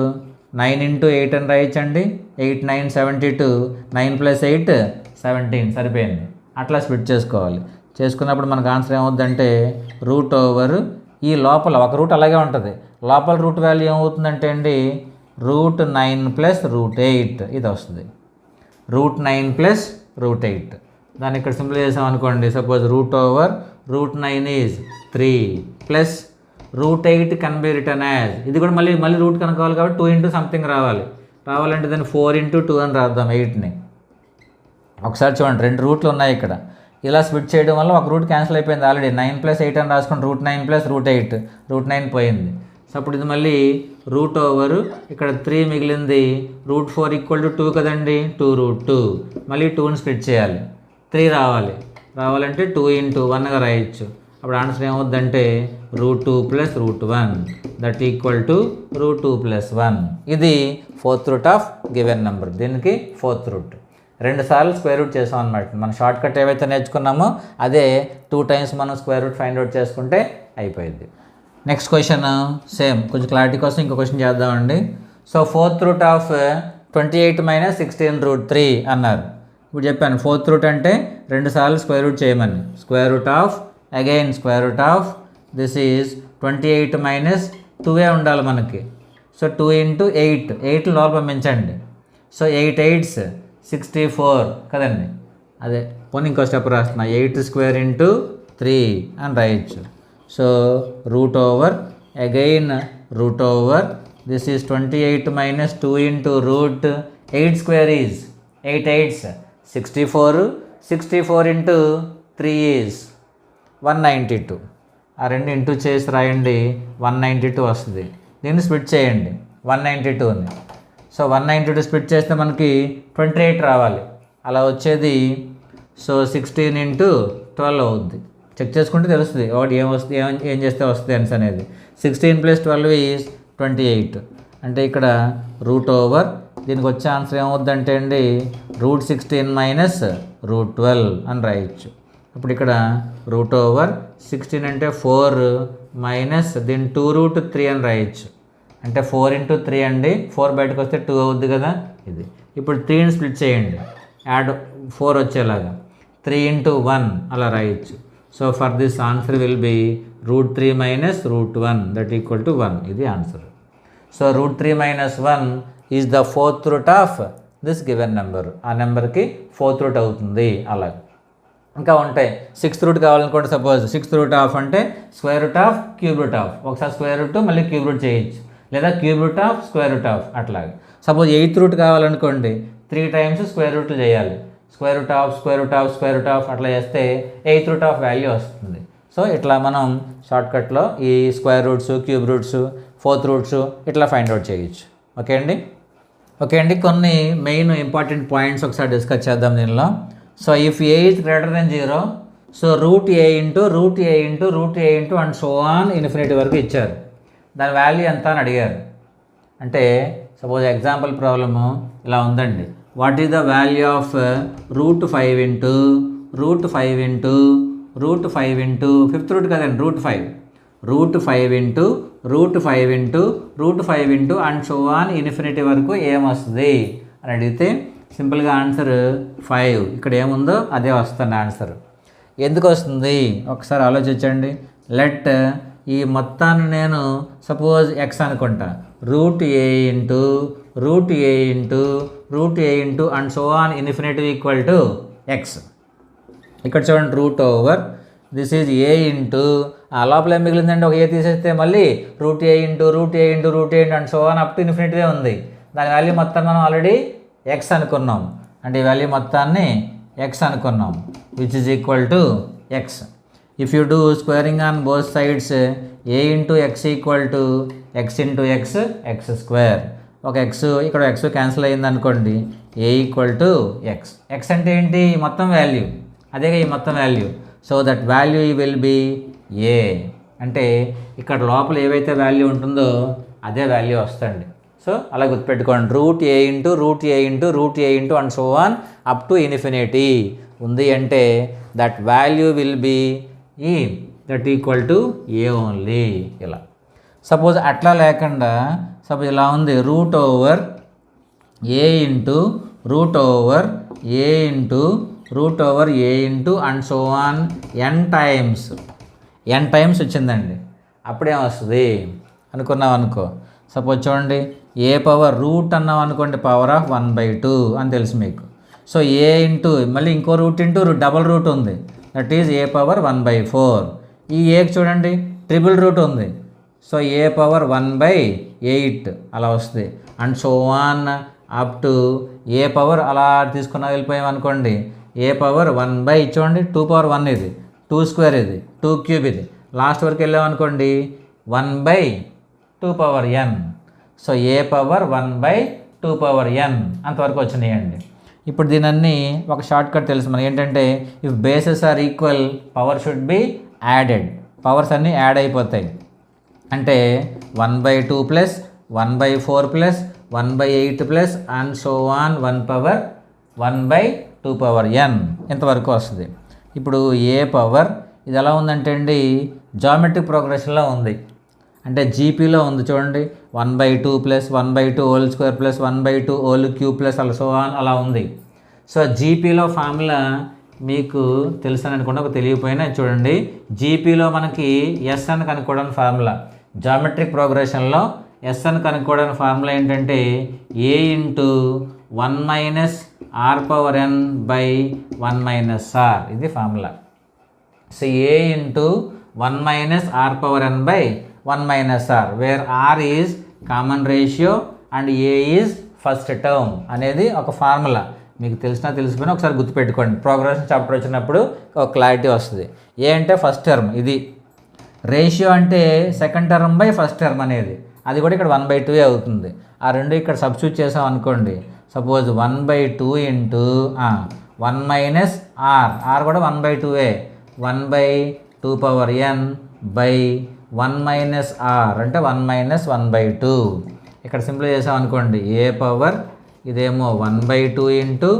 9 ఇంటూ 8 అని రాయించండి. 8 9 72. 9 ప్లస్ 8 17 సరిపోయింది. అట్లా స్ప్లిట్ చేసుకోవాలి. చేసుకున్నప్పుడు మనకు ఆన్సర్ ఏమవుతుందంటే రూట్ ఓవర్ ఈ లోపల ఒక రూట్ అలాగే ఉంటుంది. లోపల రూట్ వాల్యూ ఏమవుతుందంటే అండి రూట్ 9 ప్లస్ రూట్ 8 ఇది వస్తుంది. రూట్ 9 ప్లస్ రూట్ 8 దాన్ని ఇక్కడ సింపుల్ చేసాం అనుకోండి. Suppose root over root 9 is 3 plus root 8 can be written as, ఇది కూడా మళ్ళీ రూట్ కనుక్కోవాలి కాబట్టి 2 ఇంటూ సంథింగ్ రావాలంటే దాన్ని 4 ఇంటూ 2 అని రాద్దాం 8ని. ఒకసారి చూడండి 2 రూట్లు ఉన్నాయి ఇక్కడ. ఇలా స్ప్లిట్ చేయడం వల్ల ఒక రూట్ క్యాన్సిల్ అయిపోయింది ఆల్రెడీ. 9 ప్లస్ 8 అని రాసుకుని రూట్ 9 ప్లస్ రూట్ 8 రూట్ 9 పోయింది. సో అప్పుడు ఇది మళ్ళీ రూట్ ఓవర్ ఇక్కడ 3 మిగిలింది. రూట్ 4 ఈక్వల్ టు 2 కదండి, 2 రూట్ 2 మళ్ళీ 2ని స్ప్లిట్ చేయాలి. 3 రావాలంటే 2 ఇంటూ 1గా రాయొచ్చు. అప్పుడు ఆన్సర్ ఏమవుద్దంటే root 2 plus root 1 that equal to root 2 plus 1. ఇది 4th root of given number. దీనికి 4th రూట్ 2 సార్లు స్క్వేర్ రూట్ చేసాం అనమాట. మన షార్ట్ కట్ ఏవైతే నేర్చుకున్నామో అదే 2 టైమ్స్ మనం స్క్వేర్ రూట్ ఫైండ్ అవుట్ చేసుకుంటే అయిపోయింది. నెక్స్ట్ క్వశ్చన్ సేమ్ కొంచెం క్లారిటీ కోసం ఇంకో క్వశ్చన్ చేద్దామండి. So 4th root of 28 minus 16 root 3 అన్నారు. ఇప్పుడు చెప్పాను 4th రూట్ అంటే 2 సార్లు స్క్వేర్ రూట్ చేయమని. Square root of again square root of this is 28 minus 2 ఉండాలి మనకి. సో 2 ఇంటూ 8 లోపల పంపించండి. సో 8 8s 64 కదండి. అదే పోనీ ఇంకో స్టెప్ రాస్తున్నా 8 స్క్వేర్ ఇంటూ 3 అని రాయొచ్చు. So root over again route over this is 28 minus 2 into route 8 square is 8 8s 64 into 3 is 192. ఆ రెండు ఇంటూ చేసి రాయండి 192 వస్తుంది. దీన్ని స్ప్లిట్ చేయండి 192ని. సో 192 స్ప్లిట్ చేస్తే మనకి 28 రావాలి. అలా వచ్చేది సో 16 ఇంటూ 12 అవుద్ది. చెక్ చేసుకుంటే తెలుస్తుంది ఒకటి ఏం చేస్తే వస్తుంది ఆన్సర్ అనేది. 16 ప్లస్ 12 ఈజ్ 28. అంటే ఇక్కడ రూట్ ఓవర్ దీనికి వచ్చే ఆన్సర్ ఏమవుద్దంటే అండి రూట్ 16 మైనస్ రూట్ 12 అని రాయొచ్చు. ఇప్పుడు ఇక్కడ రూట్ ఓవర్ 16 అంటే 4 మైనస్ దీని 2 రూట్ 3 అని రాయొచ్చు. అంటే 4 ఇంటూ 3 అండి. 4 బయటకు వస్తే 2 అవుద్ది కదా ఇది. ఇప్పుడు 3ని స్ప్లిట్ చేయండి యాడ్ 4 వచ్చేలాగా 3 ఇంటూ 1 అలా రాయొచ్చు. So for this answer will be root 3 minus root 1 that equal to 1. ఇది answer. So root 3 minus 1 is the 4th root of this given number. ఆ నెంబర్కి 4th రూట్ అవుతుంది. అలాగే ఇంకా ఉంటాయి. 6th రూట్ కావాలనుకోండి. సపోజ్ 6th రూట్ ఆఫ్ అంటే square root of cube root of. ఒకసారి స్క్వేర్ రూట్ మళ్ళీ క్యూబ్ రూట్ చేయొచ్చు, లేదా cube root of square root of అట్లాగే. సపోజ్ 8th రూట్ కావాలనుకోండి 3 టైమ్స్ స్క్వేర్ రూట్లు చేయాలి. Square root of square root of square root of అట్లా చేస్తే 8th రూట్ ఆఫ్ వాల్యూ వస్తుంది. సో ఇట్లా మనం షార్ట్కట్లో ఈ square roots cube roots 4th roots ఇట్లా ఫైండ్ అవుట్ చేయొచ్చు. ఓకే అండి కొన్ని మెయిన్ ఇంపార్టెంట్ పాయింట్స్ ఒకసారి డిస్కస్ చేద్దాం దీనిలో. So if a is greater than 0 so root A into and so on infinity వరకు ఇచ్చారు. దాని వాల్యూ ఎంత అని అడిగారు. అంటే సపోజ్ ఎగ్జాంపుల్ ప్రాబ్లము ఇలా ఉందండి. What is the value of root 5 into 5th root కదండి root 5 into and so on infinity వరకు ఏమొస్తుంది అని అడిగితే సింపుల్గా ఆన్సర్ 5. ఇక్కడ ఏముందో అదే వస్తుంది ఆన్సర్. ఎందుకు వస్తుంది ఒకసారి ఆలోచించండి. లెట్ ఈ మొత్తాన్ని నేను సపోజ్ ఎక్స్ అనుకుంటా. Root A into and so on infinity equal to X. ఇక్కడ చూడండి root over this is A into ఆ లోపల ఏం మిగిలిందంటే ఒక ఏ తీసేస్తే మళ్ళీ root A into and so on up to infinity ఉంది. దాని వాల్యూ మొత్తం మనం ఆల్రెడీ ఎక్స్ అనుకున్నాం. అంటే ఈ వాల్యూ మొత్తాన్ని ఎక్స్ అనుకున్నాం which is equal to x. If you do squaring on both sides a into x equal to x into x square. ఒక ఎక్స్ ఇక్కడ ఎక్స్ క్యాన్సిల్ అయ్యింది అనుకోండి, a equal to x. X అంటే ఏంటి? ఈ మొత్తం వాల్యూ, అదేగా ఈ మొత్తం value. So that value will be a. అంటే ఇక్కడ లోపల ఏవైతే వాల్యూ ఉంటుందో అదే వాల్యూ వస్తుంది. సో అలా గుర్తుపెట్టుకోండి, root A into root A into root A into and so on up to infinity ఉంది అంటే దట్ వాల్యూ విల్ బి ఈ that equal to A only. ఇలా సపోజ్ అట్లా లేకుండా సపోజ్ ఇలా ఉంది, root over A into root over A into root over A into and so on N times వచ్చిందండి. అప్పుడేం వస్తుంది అనుకున్నాం అనుకో. సపోజ్ చూడండి, ఏ పవర్ రూట్ అన్నాం అనుకోండి, పవర్ ఆఫ్ 1/2 అని తెలుసు మీకు. సో ఏ ఇంటూ మళ్ళీ ఇంకో రూట్ ఇంటూ డబల్ రూట్ ఉంది, దట్ ఈజ్ ఏ పవర్ 1/4. ఈ ఏకి చూడండి ట్రిపుల్ రూట్ ఉంది, సో ఏ పవర్ 1/8 అలా వస్తుంది. And so on up to A power అలా తీసుకున్న వెళ్ళిపోయాం అనుకోండి, ఏ పవర్ 1 చూడండి 2 పవర్ 1 ఇది, 2 స్క్వేర్ ఇది, 2 క్యూబ్ ఇది, లాస్ట్ వరకు వెళ్ళామనుకోండి 1/2 పవర్ n. సో ఏ పవర్ 1/2 పవర్ n అంతవరకు వచ్చినాయండి. ఇప్పుడు దీనన్నీ ఒక షార్ట్ కట్ తెలుసు మనకి ఏంటంటే, if bases are equal power should be added. Powers అన్నీ యాడ్ అయిపోతాయి. అంటే 1/2 plus 1/4 plus 1/8 plus and so on 1 power 1/2 power n ఇంతవరకు వస్తుంది. ఇప్పుడు ఏ పవర్ ఇది ఎలా ఉందంటే అండి, జామెట్రిక్ ప్రోగ్రెషన్లో ఉంది, అంటే జీపీలో ఉంది చూడండి. 1/2 plus 1/2 whole square plus 1/2 whole cube plus అలా సో ఆన్ అలా ఉంది. సో జీపీలో ఫార్ములా మీకు తెలుసని అనుకుంటే ఒక తెలియపోయినా చూడండి, జీపీలో మనకి ఎస్ అని కనుక్కోవడానికి ఫార్ములా, జామెట్రిక్ ప్రోగ్రెషన్లో ఎస్ అని కనుక్కోవడానికి ఫార్ములా ఏంటంటే a into 1 - r power n by 1 - r ఇది formula. So a into 1 - r power n by 1 - r where r is common ratio and a is first term అనేది ఒక formula. మీకు తెలిసినా తెలిసిపోయినా ఒకసారి గుర్తుపెట్టుకోండి, ప్రోగ్రెషన్ చాప్టర్ వచ్చినప్పుడు ఒక క్లారిటీ వస్తుంది. ఏ అంటే ఫస్ట్ టర్మ్, ఇది రేషియో అంటే second term by first term అనేది, అది కూడా ఇక్కడ 1/2 అవుతుంది. ఆ రెండు ఇక్కడ సబ్స్టిట్యూట్ చేసాం అనుకోండి, సపోజ్ 1/2 ఇంటూ 1 - r కూడా 1/2, 1/2 పవర్ n బై 1 - r అంటే 1 - 1/2. ఇక్కడ సింపుల్ చేసాం అనుకోండి, ఏ పవర్ ఇదేమో 1/2 ఇంటూ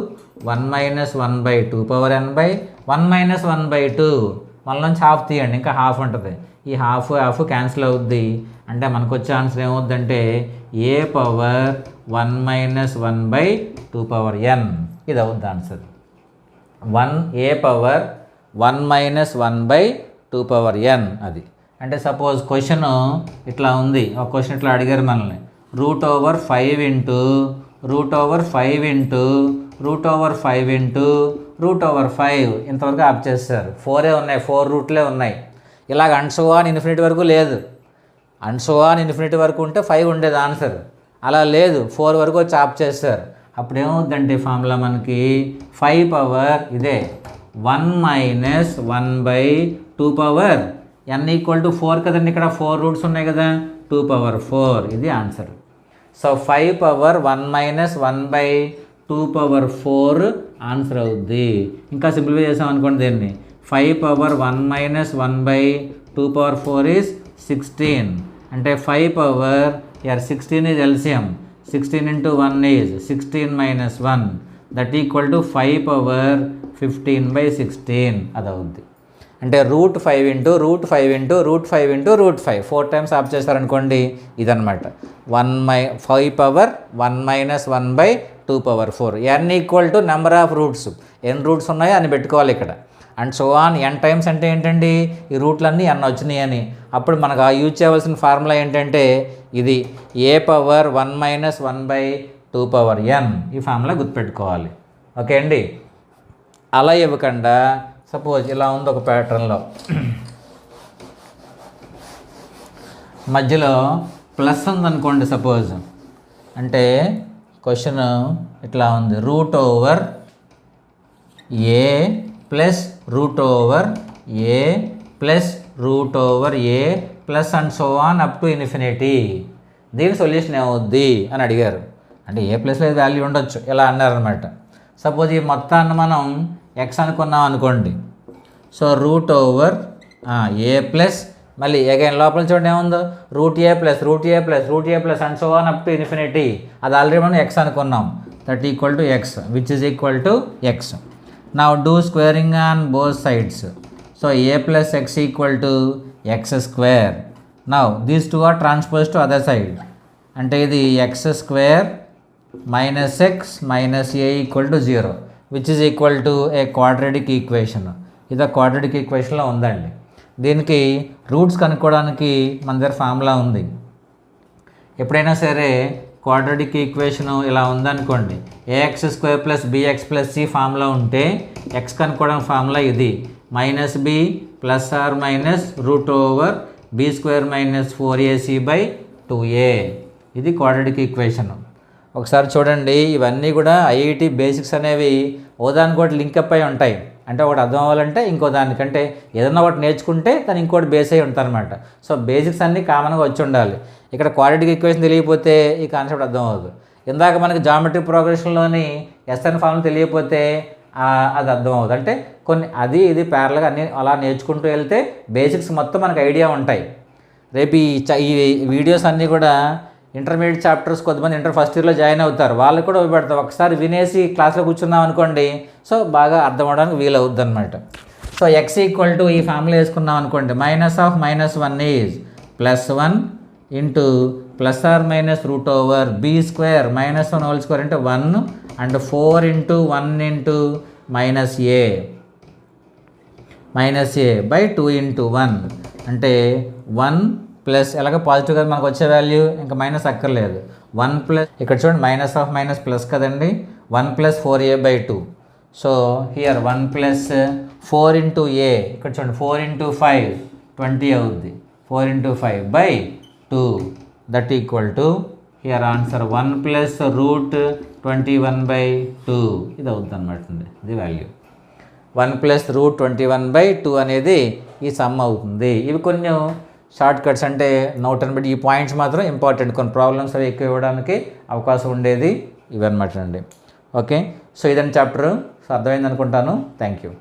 1 - 1/2 పవర్ n బై 1 - 1/2. మన నుంచి హాఫ్ తీయండి, ఇంకా హాఫ్ ఉంటుంది. ఈ హాఫ్ క్యాన్సిల్ అవుద్ది. అంటే మనకు వచ్చే ఆన్సర్ ఏమవుద్దంటే ఏ పవర్ 1 - 1/2 పవర్ n ఇది అవుద్ది ఆన్సర్. ఏ పవర్ 1 - 1/2 పవర్ n అది. అంటే సపోజ్ క్వశ్చన్ ఇట్లా ఉంది, ఒక క్వశ్చన్ ఇట్లా అడిగారు మనల్ని, root over 5 into root over 5 into root over 5 into root over 5 ఇంతవరకు ఆప్ చేస్తారు. 4 ఉన్నాయి, 4 రూట్లే ఉన్నాయి. ఇలాగ అండ్ సో ఆన్ ఇన్ఫినిటీ వరకు లేదు. అండ్ సో ఆన్ ఇన్ఫినిటీ వరకు ఉంటే 5 ఉండేది ఆన్సర్, అలా లేదు 4 వరకు వచ్చి ఆప్ చేస్తారు. అప్పుడు ఏమవుద్దంటే ఫార్ములా మనకి 5 పవర్ ఇదే 1 - 1/2 పవర్ n ఈక్వల్ టు 4 కదండి. ఇక్కడ 4 రూట్స్ ఉన్నాయి కదా, 2 పవర్ 4 ఇది answer. So 5 power 1 - 1/2 power 4 answer అవుద్ది. ఇంకా సింప్లిఫై చేసాం అనుకోండి దీన్ని, 5 పవర్ 1 - 1/2 పవర్ 4 ఈజ్ 16. అంటే 5 power 16 is LCM, 16 into 1 is 16 - 1 that equal to 5 power 15/16 అది అవుద్ది. అంటే root 5 into root 5 into root 5 into root 5 4 times ఆప్ చేస్తారనుకోండి, ఇదనమాట 5 power 1 - 1/2 power 4. n equal to number of roots, ఎన్ని రూట్స్ ఉన్నాయో అని పెట్టుకోవాలి ఇక్కడ. And so on n times అంటే ఏంటండి, ఈ రూట్లన్నీ n వచ్చినాయి అని. అప్పుడు మనకు యూజ్ చేయవలసిన ఫార్ములా ఏంటంటే ఇది ఏ పవర్ 1 - 1/2 పవర్ n, ఈ ఫార్ములా గుర్తుపెట్టుకోవాలి. ఓకే అండి. అలా ఇవ్వకుండా సపోజ్ ఇలా ఉంది ఒక ప్యాటర్న్లో, మధ్యలో ప్లస్ ఉందనుకోండి సపోజ్, అంటే క్వశ్చన్ ఇట్లా ఉంది, root over A plus route over A plus route over A plus and so on up to infinity. దీని సొల్యూషన్ ఏమవుద్ది అని అడిగారు. అంటే ఏ ప్లేస్లో వాల్యూ ఉండొచ్చు ఇలా అన్నారనమాట. సపోజ్ ఈ మొత్తాన్ని మనం ఎక్స్ అనుకున్నాం అనుకోండి. So root over A plus మళ్ళీ అగైన్ లోపల చూడండి ఏముందో root A plus and so on up to infinity. అది ఆల్రెడీ మనం ఎక్స్ అనుకున్నాం. That equal to X which is equal to X. Now do squaring on both sides. So A plus X equal to X square. Now these two are transpose to other side. అంటే ఇది X square minus X minus A equal to 0 which is equal to a quadratic equation. ఇది quadratic ఈక్వేషన్లో ఉందండి. దీనికి roots కనుక్కోవడానికి మన దగ్గర formula ఉంది. ఎప్పుడైనా సరే క్వాడ్రాటిక్ ఈక్వేషను ఇలా ఉందనుకోండి, AX square plus BX plus C formula ఉంటే ఎక్స్ కనుక్కోవడానికి ఫార్ములా ఇది minus B plus or minus root over B square minus 4ac by 2a. ఇది క్వాడ్రాటిక్ ఈక్వేషన్. ఒకసారి చూడండి, ఇవన్నీ కూడా ఐఐటి బేసిక్స్ అనేవి ఓదానికి ఒకటి లింకప్ అయి ఉంటాయి. అంటే ఒకటి అర్థం అవ్వాలంటే ఇంకో దానికంటే ఏదన్నా ఒకటి నేర్చుకుంటే దాని ఇంకోటి బేస్ అయి ఉంటారనమాట. సో బేసిక్స్ అన్నీ కామన్గా వచ్చి ఉండాలి. ఇక్కడ క్వాడ్రాటిక్ ఈక్వేషన్ తెలియకపోతే ఈ కాన్సెప్ట్ అర్థం అవ్వదు. ఇందాక మనకి జామెట్రిక్ ప్రోగ్రెషన్లోని ఎస్ఎన్ ఫార్ములా తెలియకపోతే అది అర్థం అవ్వదు. అంటే కొన్ని అది ఇది ప్యారల్గా అన్నీ అలా నేర్చుకుంటూ వెళ్తే బేసిక్స్ మొత్తం మనకు ఐడియా ఉంటాయి. రేపు ఈ వీడియోస్ అన్నీ కూడా ఇంటర్మీడియట్ చాప్టర్స్ కొంతమంది ఇంటర్ ఫస్ట్ ఇయర్లో జాయిన్ అవుతారు, వాళ్ళకి కూడా ఉపయోగపడతారు. ఒకసారి వినేసి క్లాస్లో కూర్చున్నాం అనుకోండి, సో బాగా అర్థం అవడానికి వీలు అవుద్ది అనమాట. సో ఎక్స్ ఈక్వల్ టు ఈ ఫార్ములా వేసుకున్నాం అనుకోండి, minus of -1 is +1 into plus or minus root over B square -1 whole square అంటే 1 and 4 into 1 into minus A by 2 into 1 అంటే 1 ప్లస్ ఎలాగ పాజిటివ్ కదా మనకు వచ్చే వాల్యూ, ఇంకా మైనస్ అక్కర్లేదు. 1 ప్లస్ ఇక్కడ చూడండి మైనస్ ఆఫ్ మైనస్ ప్లస్ కదండి, 1 + 4a by 2. So here 1 + 4 into a, ఇక్కడ చూడండి 4 ఇంటూ 5 20 అవుద్ది, 4 into 5 by 2 that equal to here answer 1 + √21 by 2 ఇది అవుద్ది అనమాట. ఇది వాల్యూ 1 + √21/2 అనేది ఈ సమ్ అవుతుంది. ఇవి కొన్ని షార్ట్ కట్స్, అంటే నోట్ అని బట్టి ఈ పాయింట్స్ మాత్రం ఇంపార్టెంట్. కొన్ని ప్రాబ్లమ్స్ అవి ఎక్కువ ఇవ్వడానికి అవకాశం ఉండేది ఇవన్నమాట అండి. ఓకే, సో ఇదని చాప్టర్. సో అర్థమైంది అనుకుంటాను. Thank you.